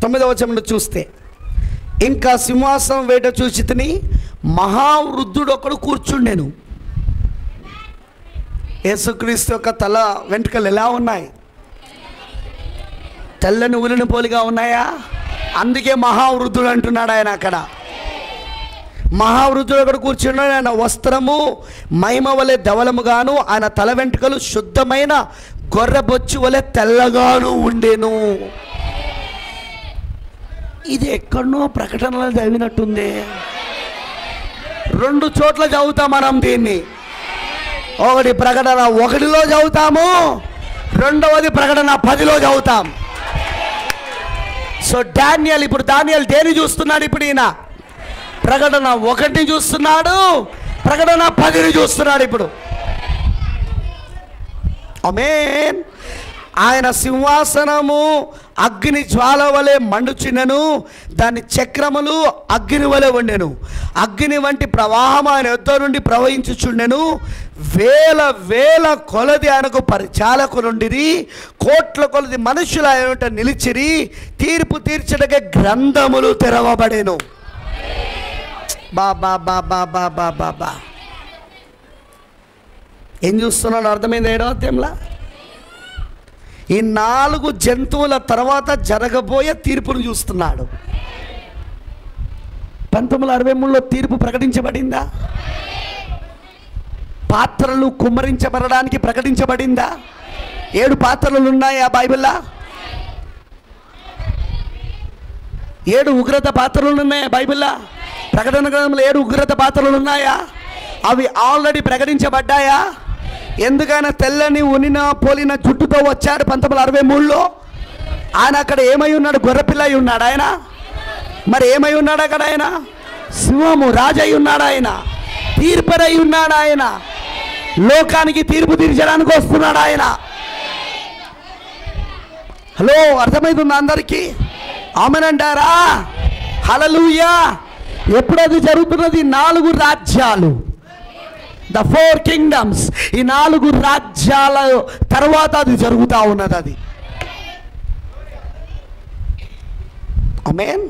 9వ వచనంలో చూస్తే, ఇంకా సింహాసనం వేట చూచి తిని మహావృద్ధుడు ఒకడు కూర్చుండెను. యేసుక్రీస్తు యొక్క తల వెంట్రుకలు ఎలా ఉన్నాయి? తెల్లని ఉలిని పోలిగా ఉన్నాయా? అందుకే మహావృద్ధుడు అంటున్నాడు ఆయన అక్కడ. మహావృద్ధుడు ఒకడు కూర్చున్నాడు. ఆయన వస్త్రము మహిమ వలె ధవలముగాను, ఆయన తల వెంట్రుకలు శుద్ధమైన గొర్రెబొచ్చు వలె తెల్లగాను ఉండెను. ఇది ఎక్కడనో ప్రకటనలో చదివినట్టుంది. 2 చోట్ల చదువుతాం మనం దీన్ని. ఒకటి ప్రకటన 1లో చదువుతాము, రెండవది ప్రకటన 10లో చదువుతాం. సో డానియల్, ఇప్పుడు దానియేలు దేని చూస్తున్నాడు? ఇప్పుడు ఈయన ప్రకటన 1ని చూస్తున్నాడు, ప్రకటన 10ని చూస్తున్నాడు ఇప్పుడు. ఆమేన్. ఆయన సింహాసనము అగ్ని జ్వాల వలె మండుచుండెను, దాని చక్రములు అగ్ని వలె ఉండెను. అగ్ని వంటి ప్రవాహం ఆయన యొద్ద నుండి ప్రవహించుచుండెను. వేల వేల కొలది ఆయనకు పరిచాలకులుండిరి, కోట్ల కొలది మనుషులు ఆయన నిలిచిరి. తీర్పు తీర్చడకే గ్రంథములు తెరవబడెను. బాబా బాబా బాబా బాబా ఏం చూస్తున్నాడు? అర్థమైంది? 7వ అధ్యాయంలో ఈ 4 జంతువుల తర్వాత జరగబోయే తీర్పును చూస్తున్నాడు. 1963లో తీర్పు ప్రకటించబడిందా? పాత్రలు కుమ్మరించబడడానికి ప్రకటించబడిందా? 7 పాత్రలు ఉన్నాయి ఆ బైబిల్లో. 7 ఉగ్రత పాత్రలు ఉన్నాయి బైబిల్లో. ప్రకటన గ్రంథంలో 7 ఉగ్రత పాత్రలు ఉన్నాయా? అవి ఆల్రెడీ ప్రకటించబడ్డాయా? ఎందుకైనా తెల్లని ఉనిన పోలిన జుట్టుతో వచ్చాడు 1963లో. ఆయన అక్కడ ఏమై ఉన్నాడు? గొర్రెపిల్ల అయి ఉన్నాడు ఆయన. మరి ఏమై ఉన్నాడు అక్కడ? ఆయన సింహము రాజై ఉన్నాడు. ఆయన తీర్పరై ఉన్నాడు. ఆయన లోకానికి తీర్పు తీర్చడానికి వస్తున్నాడు ఆయన. హలో, అర్థమవుతుందా అందరికీ? ఆమెనంటారా? హల్లెలూయా. ఎప్పుడు అది జరుగుతున్నది? 4 రాజ్యాలు, ద 4 కింగ్డమ్స్. ఈ 4 రాజ్యాల తర్వాత అది జరుగుతూ ఉన్నది. అది ఆమేన్.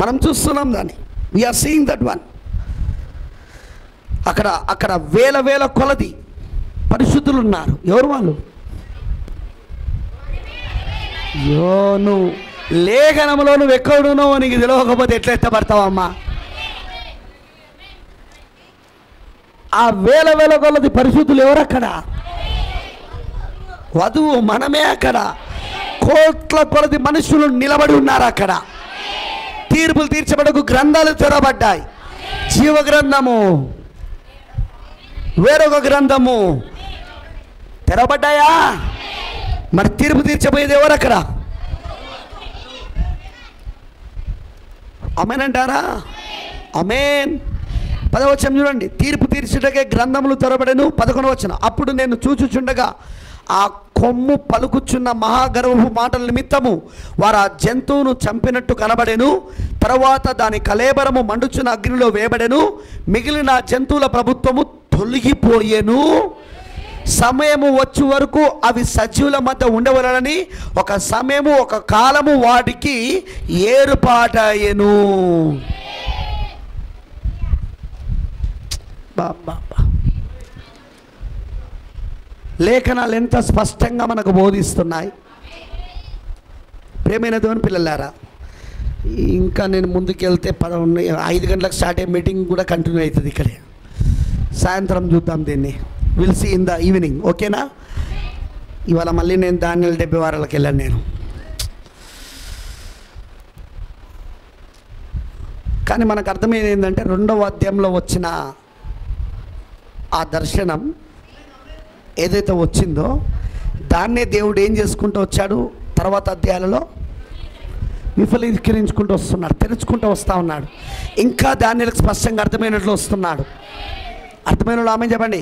మనం చూస్తున్నాం దాన్ని. We are seeing that one. అక్కడ వేల వేల కొలది పరిశుద్ధులు ఉన్నారు. ఎవరు వాళ్ళు? నువ్వు లేఖనంలో నువ్వు ఎక్కడునో నీకు తెలియకపోతే ఎట్లా ఎత్తపడతావమ్మా? ఆ వేల వేల కొలది పరిశుద్ధులు ఎవరు అక్కడ? వధువు మనమే అక్కడ. కోట్ల కొలది మనుషులు నిలబడి ఉన్నారు అక్కడ. తీర్పులు తీర్చబడకు గ్రంథాలు తెరవబడ్డాయి. జీవ గ్రంథము, వేరొక గ్రంథము తెరవబడ్డాయా? మరి తీర్పు తీర్చబోయేది ఎవరు అక్కడ? ఆమేన్ అంటారా? ఆమేన్. 10వ వచనం చూడండి. తీర్పు తీర్చుటకే గ్రంథములు తెరవబడెను. 11వ వచనం. అప్పుడు నేను చూచుచుండగా ఆ కొమ్ము పలుకుచున్న మహాగర్వపు మాటల నిమిత్తము వారు ఆ జంతువును చంపినట్టు కనబడెను. తర్వాత దాని కళేబరము మండుచున్న అగ్నిలో వేయబడెను. మిగిలిన జంతువుల ప్రభుత్వము తొలగిపోయెను. సమయము వచ్చే వరకు అవి సజీవుల మధ్య ఉండవలనని ఒక సమయము, ఒక కాలము వాటికి ఏర్పాటయ్యెను. లేఖనాలు ఎంత స్పష్టంగా మనకు బోధిస్తున్నాయి. ప్రియమైన దేవుని పిల్లలారా, ఇంకా నేను ముందుకెళ్తే 5 గంటలకు స్టార్ట్ అయ్యే మీటింగ్ కూడా కంటిన్యూ అవుతుంది ఇక్కడే. సాయంత్రం చూద్దాం దీన్ని. Will see in the evening. ఓకేనా? ఇవాళ మళ్ళీ నేను దానియేలు 70 వారాలకు వెళ్ళాను నేను. కానీ మనకు అర్థమైంది ఏంటంటే 2వ అధ్యాయంలో వచ్చిన ఆ దర్శనం ఏదైతే వచ్చిందో దాన్నే దేవుడు ఏం చేసుకుంటూ వచ్చాడు, తర్వాత అధ్యాయాలలో విఫలీకరించుకుంటూ వస్తున్నాడు, తెరుచుకుంటూ వస్తూ ఉన్నాడు. ఇంకా దానిలకు స్పష్టంగా అర్థమైనట్లు వస్తున్నాడు. అర్థమైన వాళ్ళు ఆమె చెప్పండి.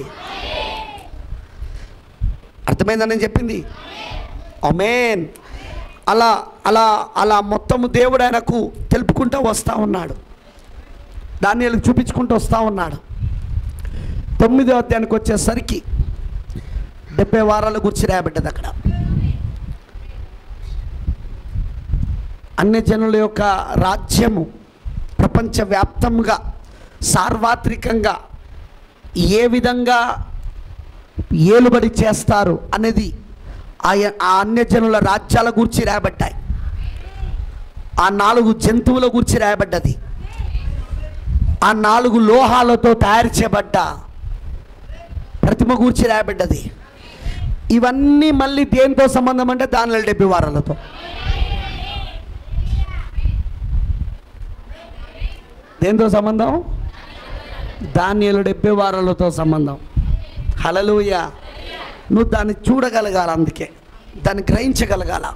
అర్థమైందని చెప్పింది. ఆమేన్. అలా అలా అలా మొత్తము దేవుడు ఆయనకు తెలుపుకుంటూ వస్తూ ఉన్నాడు, దానిలకు చూపించుకుంటూ వస్తూ ఉన్నాడు. 9వ అధ్యాయానికి వచ్చేసరికి 70 వారాల గురించి రాయబడ్డది అక్కడ. అన్య జనుల యొక్క రాజ్యము ప్రపంచవ్యాప్తంగా సార్వత్రికంగా ఏ విధంగా ఏలుబడి చేస్తారు అనేది ఆ అన్యజనుల రాజ్యాల గురించి రాయబడ్డాయి. ఆ 4 జంతువుల గురించి రాయబడ్డది. ఆ 4 లోహాలతో తయారు చేయబడ్డ ప్రతిమ గురించి రాయబడ్డది. ఇవన్నీ మళ్ళీ దేంతో సంబంధం అంటే దానిలో 70 వారాలతో. దేంతో సంబంధం? దానిలో 70 వారాలతో సంబంధం. హల్లెలూయా. నువ్వు దాన్ని చూడగలగాల, అందుకే దాన్ని గ్రహించగలగాల.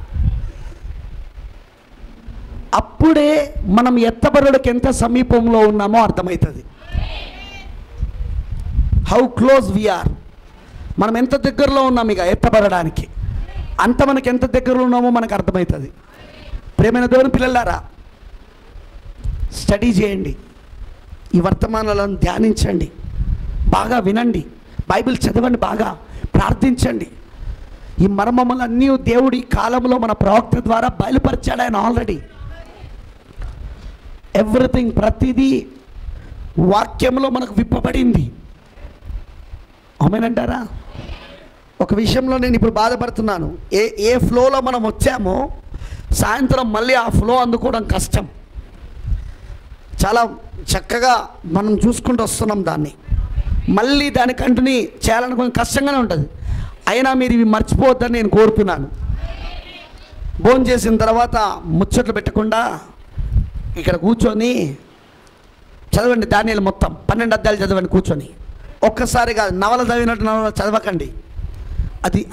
అప్పుడే మనం ఎత్తబడుటకు ఎంత సమీపంలో ఉన్నామో అర్థమవుతుంది. హౌ క్లోజ్ వీఆర్, మనం ఎంత దగ్గరలో ఉన్నాం ఇక ఎత్తబడడానికి, అంత మనకి ఎంత దగ్గరలో ఉన్నామో మనకు అర్థమవుతుంది. ప్రియమైన దేవుని పిల్లలారా, స్టడీ చేయండి, ఈ వర్తమానాలను ధ్యానించండి, బాగా వినండి, బైబిల్ చదవండి, బాగా ప్రార్థించండి. ఈ మర్మములన్నీ దేవుడి కాలంలో మన ప్రవక్త ద్వారా బయలుపరిచాడు ఆయన ఆల్రెడీ. ఎవ్రీథింగ్, ప్రతిదీ వాక్యంలో మనకు విప్పబడింది. ఆమేనంటారా? ఒక విషయంలో నేను ఇప్పుడు బాధపడుతున్నాను. ఏ ఫ్లోలో మనం వచ్చామో సాయంత్రం మళ్ళీ ఆ ఫ్లో అందుకోవడం కష్టం. చాలా చక్కగా మనం చూసుకుంటూ వస్తున్నాం, దాన్ని మళ్ళీ దాని కంటిన్యూ చేయాలని కొంచెం కష్టంగానే ఉంటుంది. అయినా మీరు ఇవి మర్చిపోవద్దని నేను కోరుతున్నాను. భోజనం చేసిన తర్వాత ముచ్చట్లు పెట్టకుండా ఇక్కడ కూర్చొని చదవండి. దానియేలు మొత్తం 12 అధ్యాయాలు చదవండి కూర్చొని. ఒక్కసారి కాదు, నవల చదివినట్టు నవల చదవకండి.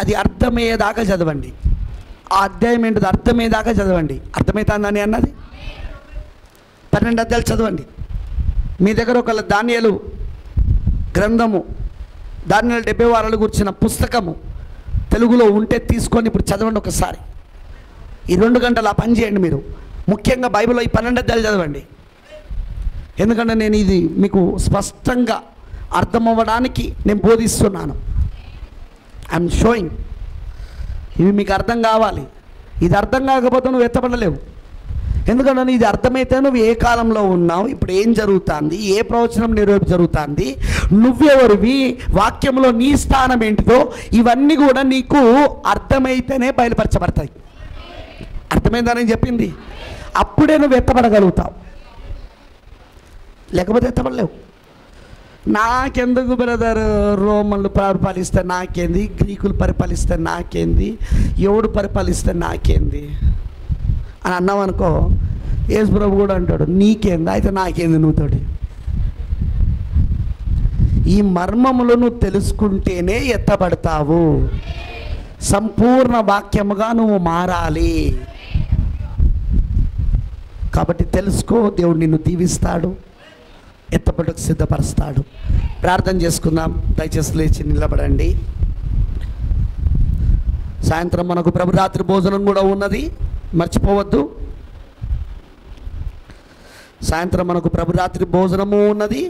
అది అర్థమయ్యేదాకా చదవండి. ఆ అధ్యాయం ఏంటిది అర్థమయ్యేదాకా చదవండి. అర్థమవుతుందని అన్నది 12 అధ్యాయాలు చదవండి. మీ దగ్గర ఒక దానియేలు గ్రంథము, దానియేలు 70 వారాలు గురించిన పుస్తకము తెలుగులో ఉంటే తీసుకొని ఇప్పుడు చదవండి ఒకసారి. ఈ 2 గంటలు ఆ పని చేయండి మీరు. ముఖ్యంగా బైబిల్లో ఈ 12 అధ్యాయాలు చదవండి. ఎందుకంటే నేను ఇది మీకు స్పష్టంగా అర్థమవ్వడానికి నేను బోధిస్తున్నాను. I'm showing. ఇవి మీకు అర్థం కావాలి. ఇది అర్థం కాకపోతే నువ్వు ఎత్తపడలేవు. ఎందుకంటే ఇది అర్థమైతే నువ్వు ఏ కాలంలో ఉన్నావు, ఇప్పుడు ఏం జరుగుతుంది, ఏ ప్రవచనం నిరూప జరుగుతుంది, నువ్వెవరివి, వాక్యంలో నీ స్థానం ఏంటిదో ఇవన్నీ కూడా నీకు అర్థమైతేనే బయలుపరచబడతాయి. అర్థమైందని చెప్పింది. అప్పుడే నువ్వు ఎత్తపడగలుగుతావు, లేకపోతే ఎత్తపడలేవు. నాకెందుకు బ్రదర్, రోమన్లు పరిపాలిస్తే నాకేంది, గ్రీకులు పరిపాలిస్తే నాకేంది, ఎవడు పరిపాలిస్తే నాకేంది అని అన్నావు అనుకో, యేసు ప్రభు కూడా అంటాడు నీకేంది, అయితే నాకేంది నువ్వుతోటి. ఈ మర్మములు నువ్వు తెలుసుకుంటేనే ఎత్తబడతావు. సంపూర్ణ వాక్యముగా నువ్వు మారాలి. కాబట్టి తెలుసుకో, దేవుడు నిన్ను దీవిస్తాడు, ఎత్తబడకు సిద్ధపరుస్తాడు. ప్రార్థన చేసుకుందాం. దయచేసి లేచి నిలబడండి. సాయంత్రం మనకు ప్రభు రాత్రి భోజనం కూడా ఉన్నది, మర్చిపోవద్దు. సాయంత్రం మనకు ప్రభు రాత్రి భోజనము ఉన్నది.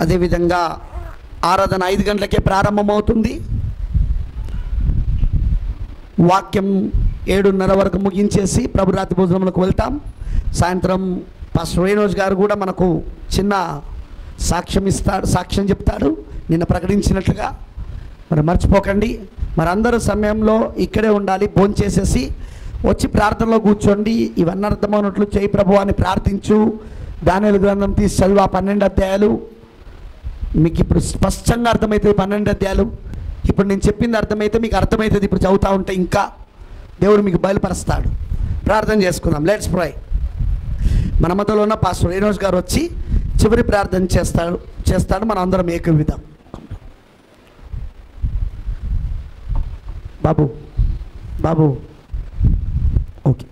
అదేవిధంగా ఆరాధన 5 గంటలకే ప్రారంభమవుతుంది. వాక్యం 7:30 వరకు ముగించేసి ప్రభు రాత్రి భోజనంలోకి వెళ్తాం. సాయంత్రం పాస్టర్ రేణోజ్ గారు కూడా మనకు చిన్న సాక్ష్యం చెప్తాడు, నిన్న ప్రకటించినట్లుగా. మరి మర్చిపోకండి. మరి అందరూ సమయంలో ఇక్కడే ఉండాలి. భోజనం చేసేసి వచ్చి ప్రార్థనలో కూర్చోండి. ఇవన్నీ అర్థమైనట్లు చేయి ప్రభు అని ప్రార్థించు. దానియేలు గ్రంథం తీసి చదువు. ఆ 12 అధ్యాయాలు మీకు ఇప్పుడు స్పష్టంగా అర్థమవుతుంది. 12 అధ్యాయాలు ఇప్పుడు నేను చెప్పింది అర్థమైతే మీకు అర్థమవుతుంది. ఇప్పుడు చదువుతూ ఉంటే ఇంకా దేవుడు మీకు బయలుపరుస్తాడు. ప్రార్థన చేసుకుందాం. Let's pray. మన మధ్యలో ఉన్న పాస్టర్ రేణోజ్ గారు వచ్చి చివరి ప్రార్థన చేస్తాడు. మనం అందరం ఏకవిధం. బాబు బాబు ఓకే,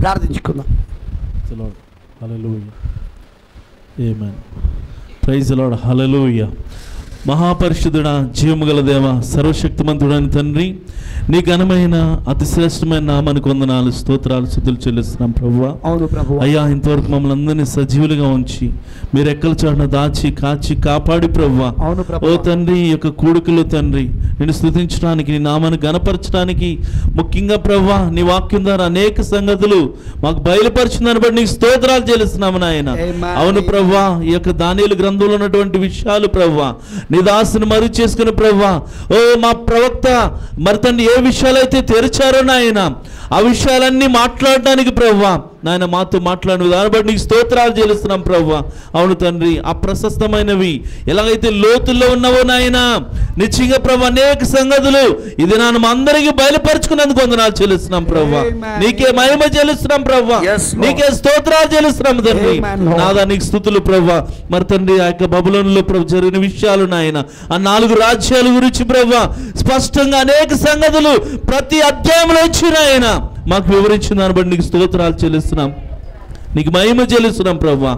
ప్రార్థించుకుందాం. హల్లెలూయా, ఆమేన్. Praise the lord. హల్లెలూయా. మహాపరిశుద్ధుడా, జీవము గల దేవ, సర్వశక్తిమంతుడైన తండ్రి, నీ ఘనమైన అతి శ్రేష్టమైన నామానికి వందనాలు, స్తోత్రాలు, స్తుతులు చెల్లిస్తున్నాం ప్రభువా. అవును ప్రభువా. అయ్యా, ఇంతవరకు మమ్మల్ని అందరినీ సజీవులుగా ఉంచి మీరు ఎక్కల చాటున దాచి కాచి కాపాడి ప్రభువా. అవును ఓ ప్రభువా. తండ్రి, ఈ యొక్క కూడికలో తండ్రి నిన్ను స్తుతించడానికి, నీ నామాన్ని గణపరచడానికి, ముఖ్యంగా ప్రభువా నీ వాక్యం ద్వారా అనేక సంగతులు మాకు బయలుపరిచిందని బట్టి నీకు స్తోత్రాలు చెల్లిస్తున్నాము నాయన. అవును ప్రభువా, ఈ యొక్క దానియేలు గ్రంథంలో ఉన్నటువంటి విషయాలు ప్రభువా నీ దాసుని మరుగు చేసుకుని ప్రభువా, ఓ మా ప్రవక్త మరి తండ్రి ఏ విషయాలైతే తెరిచారో నాయన, ఆ విషయాలన్నీ మాట్లాడడానికి ప్రభువా నాయన మాతో మాట్లాడిన దాన్ని బట్టి నీకు స్తోత్రాలు చెల్లిస్తున్నాం ప్రభువా. అవును తండ్రి, అప్రశస్తమైనవి ఎలాగైతే లోతుల్లో ఉన్నావో నాయన, నిశ్చయంగా ప్రభు అనేక సంగతులు ఇది నాన్న మా అందరికీ బయలుపరుచుకున్నందుకు వందనాలు చెల్లిస్తున్నాం ప్రభువా. నీకే మహిమ చెల్లిస్తున్నాం ప్రభువా, నీకే స్తోత్రాలు చెల్లిస్తున్నాం తండ్రి. నాదా నీకు స్తుతులు ప్రభువా. మరి తండ్రి, ఆ యొక్క బబులోనులో ప్రభు జరిగిన విషయాలు నాయన, ఆ 4 రాజ్యాల గురించి ప్రభువా స్పష్టంగా అనేక సంగతులు ప్రతి అధ్యాయంలో వచ్చి నాయన మాకు వివరించిన దాన్ని బట్టి నీకు స్తోత్రాలు చెల్లిస్తున్నాం, నీకు మహిమ చెల్లిస్తున్నాం ప్రభువా.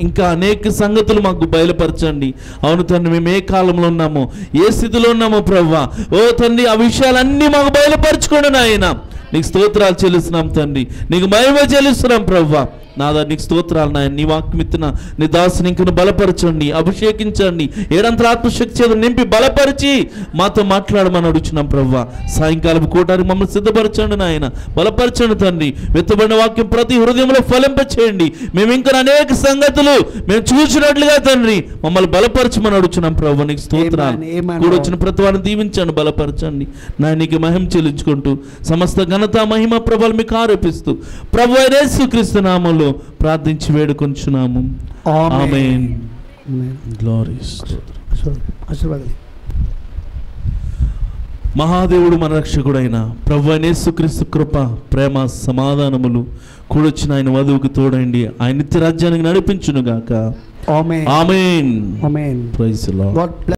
ఇంకా అనేక సంగతులు మాకు బయలుపరచండి. అవును తండ్రి, మేము ఏ కాలంలో ఉన్నామో, ఏ స్థితిలో ఉన్నామో ప్రభువా, ఓ తండ్రి ఆ విషయాలన్నీ మాకు బయలుపరచుకోండి నాయన. నీకు స్తోత్రాలు చెల్లిస్తున్నాం తండ్రి, నీకు మహిమ చెల్లిస్తున్నాం ప్రభువా. నాదా నీకు స్తోత్రాలు నాయన. నీ వాక్యం ఇస్తున్న నీ దాసుని ఇంకను బలపరచండి, అభిషేకించండి, ఏడంతల ఆత్మశక్తి చేత నింపి బలపరిచి మాతో మాట్లాడమని అడుగుచున్నాం ప్రభువా. సాయంకాలం కూటానికి మమ్మల్ని సిద్ధపరచండి నాయన, బలపరచండి తండ్రి. వెత్తబడిన వాక్యం ప్రతి హృదయంలో ఫలింపచేయండి. మేము ఇంకా అనేక సంగతులు మేము చూసినట్లుగా తండ్రి మమ్మల్ని బలపరచమని అడుగుచున్నాం ప్రభువా. నీకు స్తోత్రాలు. కూడా వచ్చిన ప్రతి వారిని దీవించండి, బలపరచండి నాయన. నీకు మహిమ చెల్లించుకుంటూ సమస్త ఘనత మహిమ ప్రభలు మీకు ఆరోపిస్తూ ప్రభువైన యేసుక్రీస్తు నామములో ప్రార్థించి వేడుకొంచున్నాము. ఆమేన్. గ్లోరీస్. మహాదేవుడు మన రక్షకుడైన ప్రభువైన యేసుక్రీస్తు కృప, ప్రేమ, సమాధానములు కూడొచ్చిన ఆయన వధువుకు తోడండి, ఆయన నిత్య రాజ్యానికి నడిపించును గాక. ఆమేన్. ఆమేన్. Praise the lord.